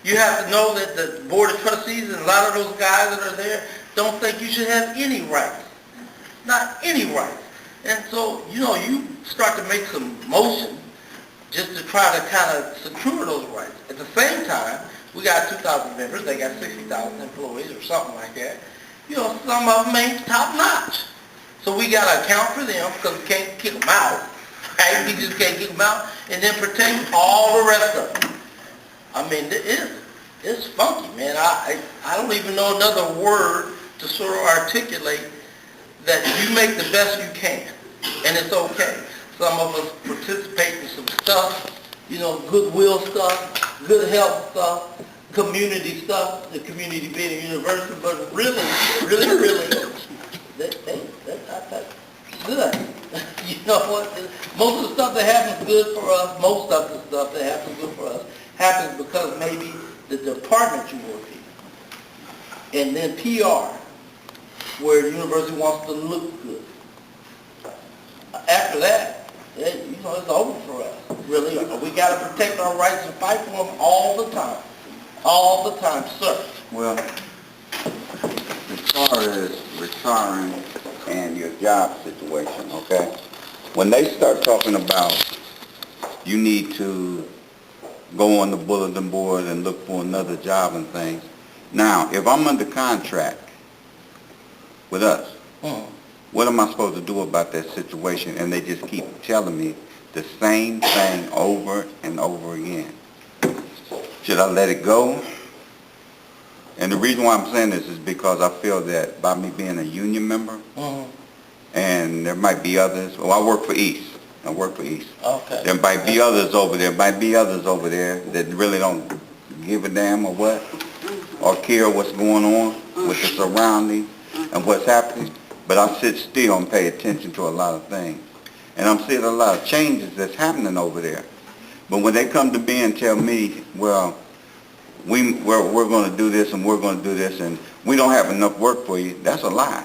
You have to know that the board of trustees and a lot of those guys that are there don't think you should have any rights. Not any rights. And so, you know, you start to make some motion just to try to kind of secure those rights. At the same time, we got 2,000 members, they got 60,000 employees or something like that. You know, some of them ain't top notch. So we got to account for them because we can't kick them out. Right? We just can't kick them out and then protect all the rest of them. I mean, it's funky, man. I don't even know another word to sort of articulate that you make the best you can, and it's okay. Some of us participate in some stuff, you know, goodwill stuff, good health stuff, community stuff, the community being a university, but really, that's not that good. You know what? Most of the stuff that happens good for us, most of the stuff that happens good for us, happens because maybe the department you work in, and then PR, where the university wants to look good. After that, you know, it's over for us, really. We got to protect our rights and fight for them all the time, sir. Well, as far as retiring and your job situation, okay? When they start talking about you need to go on the bulletin board and look for another job and things. Now, if I'm under contract with us, what am I supposed to do about that situation? And they just keep telling me the same thing over and over again. Should I let it go? And the reason why I'm saying this is because I feel that by me being a union member, and there might be others, well, I work for East. Okay. There might be others over there, that really don't give a damn or what, or care what's going on with the surrounding and what's happening. But I sit still and pay attention to a lot of things. And I'm seeing a lot of changes that's happening over there. But when they come to me and tell me, well, we're going to do this and we're going to do this and we don't have enough work for you, that's a lie.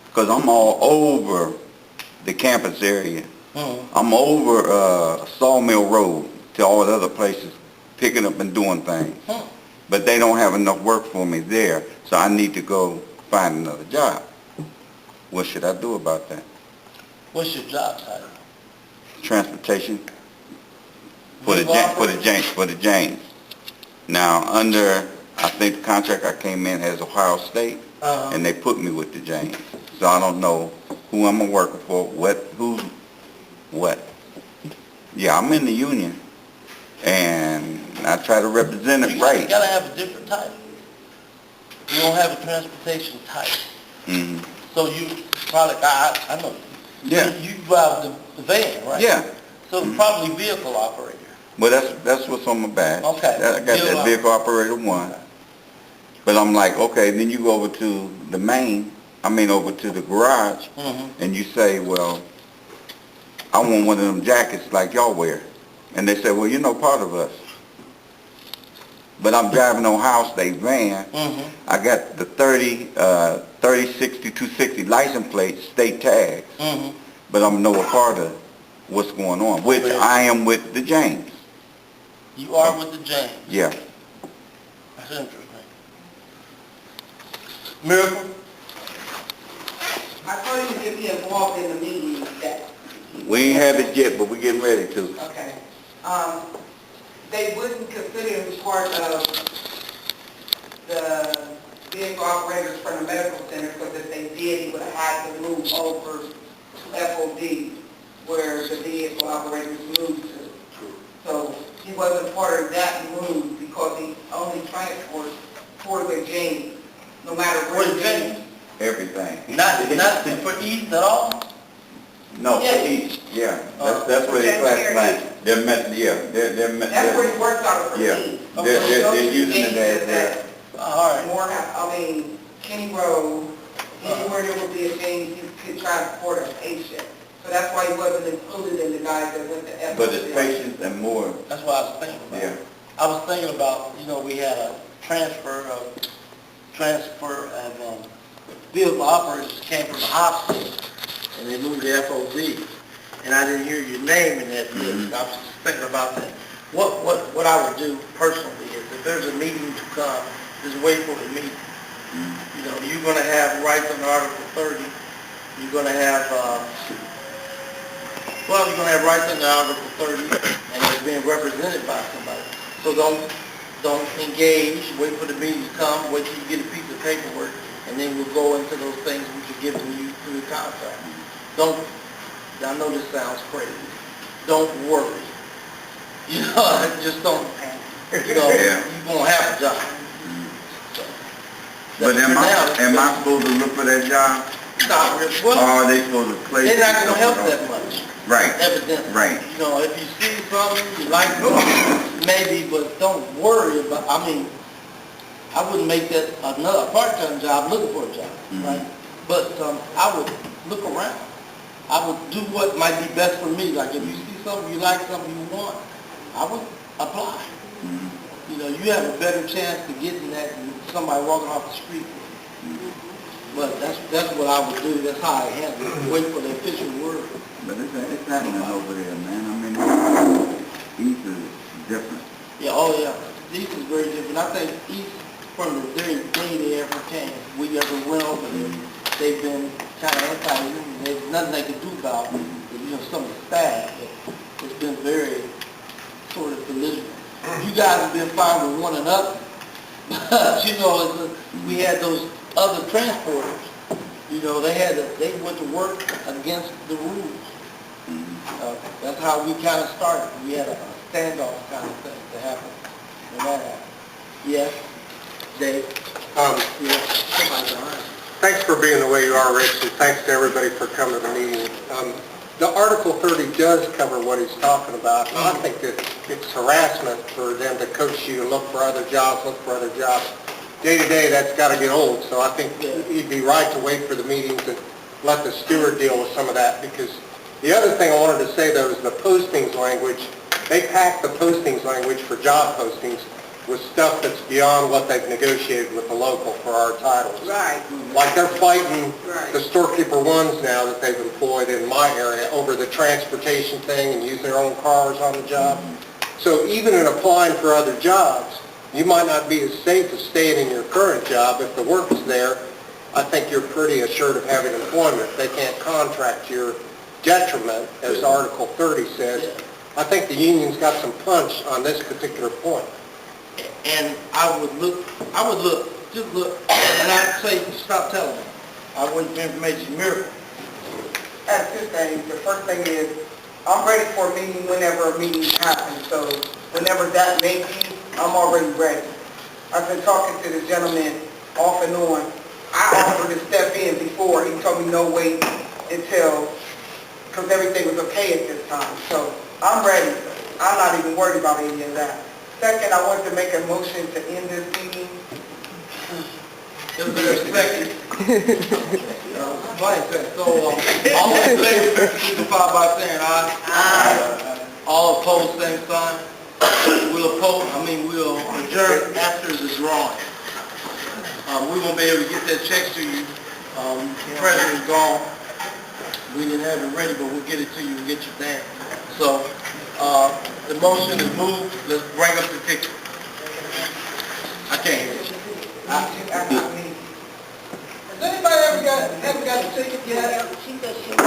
Because I'm all over the campus area. I'm over Sawmill Road to all the other places, picking up and doing things. But they don't have enough work for me there, so I need to go find another job. What should I do about that? What's your job title? Transportation for the James. Now, under, I think the contract I came in has Ohio State, and they put me with the James. So I don't know who I'm working for, what. Yeah, I'm in the union, and I try to represent it right. You gotta have a different title. You don't have a transportation title. So you probably, I know. Yeah. You drive the van, right? Yeah. So probably vehicle operator. Well, that's what's on my badge. Okay. I got that vehicle operator 1. But I'm like, okay, then you go over to the over to the garage, and you say, well, I want one of them jackets like y'all wear. And they say, well, you're no part of us. But I'm driving on Ohio State van. I got the 3060, 260 license plate, state tags. But I'm no part of what's going on, which I am with the James. You are with the James. Yeah. That's interesting. Miracle? I told you to get involved in the meeting that. We ain't had it yet, but we're getting ready to. Okay. They wouldn't consider him part of the vehicle operators for the medical center, because if they did, he would have had to move over to FOD, where the vehicle operators moved to. So he wasn't part of that move because he only transports for the James, no matter where the James. Everything. Not for East at all? No, Yeah. East, yeah. That's where they classify. They're That's where he works out of. Yeah. They're using it as their. All right. More, Kenny Road, anywhere there would be a James, you could transport a patient. So that's why he wasn't included in the guys that went to FOD. But it's patients and more. That's what I was thinking about. Yeah. I was thinking about, we had a transfer of vehicle operators came from the hospital, and they moved to FOD, and I didn't hear your name in that list. I was just thinking about that. What I would do personally is, if there's a meeting to come, just wait for the meeting. You're going to have rights under Article 30. You're going to have, you're going to have rights under Article 30, and it's being represented by somebody. So don't engage, wait for the meeting to come, wait till you get a piece of paperwork, and then we'll go into those things which are given you through the contract. I know this sounds crazy. Don't worry. Just don't panic. you know, Yeah. you won't have a job. But am I supposed to look for that job? Not really. Or Well, are they supposed to place? they're not gonna help somewhere that else? much, Right, evidently. right. You know, if you see something, you like it, maybe, but don't worry about, I mean, I wouldn't make that a part-time job looking for a job, right? But, I would look around. I would do what might be best for me. Like if you see something you like, something you want, I would apply. You know, you have a better chance to getting that than somebody walking off the street. But that's what I would do. That's how I handle it. Wait for the official word. But it's happening over there, man. I mean, East is different. Yeah, oh yeah. East is very different. I think East, from the very day they ever came, we ever went over there, they've been kind of anti-union. There's nothing they can do about it. You know, some of the staff, but it's been very sort of belligerent. You guys have been fine with one another, but you know, we had those other transporters. You know, they went to work against the rules. That's how we kind of started. We had a standoff kind of thing to happen when that happened. Yes, Dave. Yeah, somebody's behind. Thanks for being the way you are, Rich, and thanks to everybody for coming to the meeting. The Article 30 does cover what he's talking about, and I think that it's harassment for them to coach you to look for other jobs. Day to day, that's got to get old, so I think you'd be right to wait for the meetings and let the steward deal with some of that, because the other thing I wanted to say, though, is the postings language. They pack the postings language for job postings with stuff that's beyond what they've negotiated with the local for our titles. Right. Like they're fighting Right. the storekeeper ones now that they've employed in my area over the transportation thing and use their own cars on the job. So even in applying for other jobs, you might not be as safe as staying in your current job. If the work is there, I think you're pretty assured of having employment. They can't contract your detriment, as Article 30 says. I think the union's got some punch on this particular point. And I would look, just look, and I'd say, stop telling me. I wait for information, miracle. That's two things. The first thing is, I'm ready for a meeting whenever a meeting happens, so whenever that may be, I'm already ready. I've been talking to the gentleman off and on. I offered to step in before, he told me no, wait until, because everything was okay at this time. So I'm ready. I'm not even worried about any of that. Second, I want to make a motion to end this meeting. Is there a second? Vice Chair. So, all in favor, signify by saying aye. Aye. All opposed, same sign. We'll adjourn after the drawing. We won't be able to get that check to you. The president's gone. We didn't have it ready, but we'll get it to you and get you that. So, the motion is moved. Let's bring up the ticket. I can't hear you. Has anybody ever got a ticket yet? She said she was.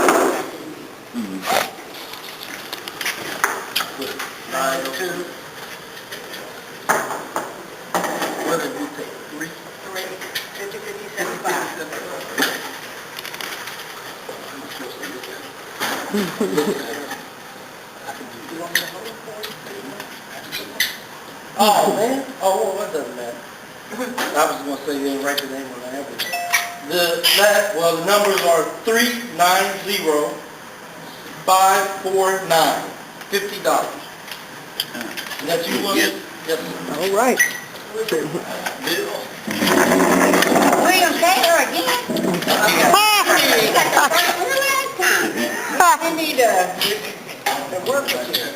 9-2. What did we take? 3? 50, 55. Oh, man. Oh, well, that doesn't matter. I was going to say they didn't write the name on the average. The numbers are 390-549, $50. And that's you, William? Yes. All right. Bill? William Taylor again? You got the first one the last time. You need to work with you.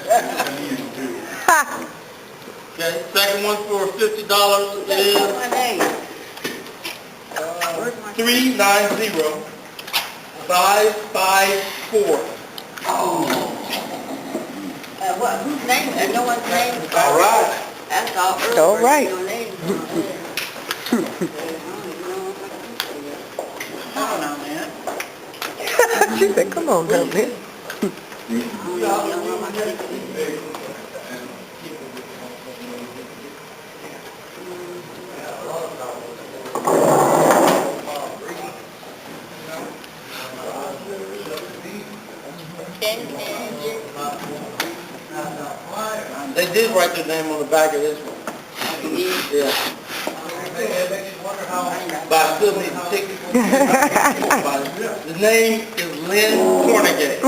Okay, second one for $50 is What's my name? 390-554. Whose name? And no one's name? All right. That's all. All right. Your name. I don't know, man. She said, come on, help me. They did write their name on the back of this one. Yeah. But I still need to take the name is Lynn Cornegay.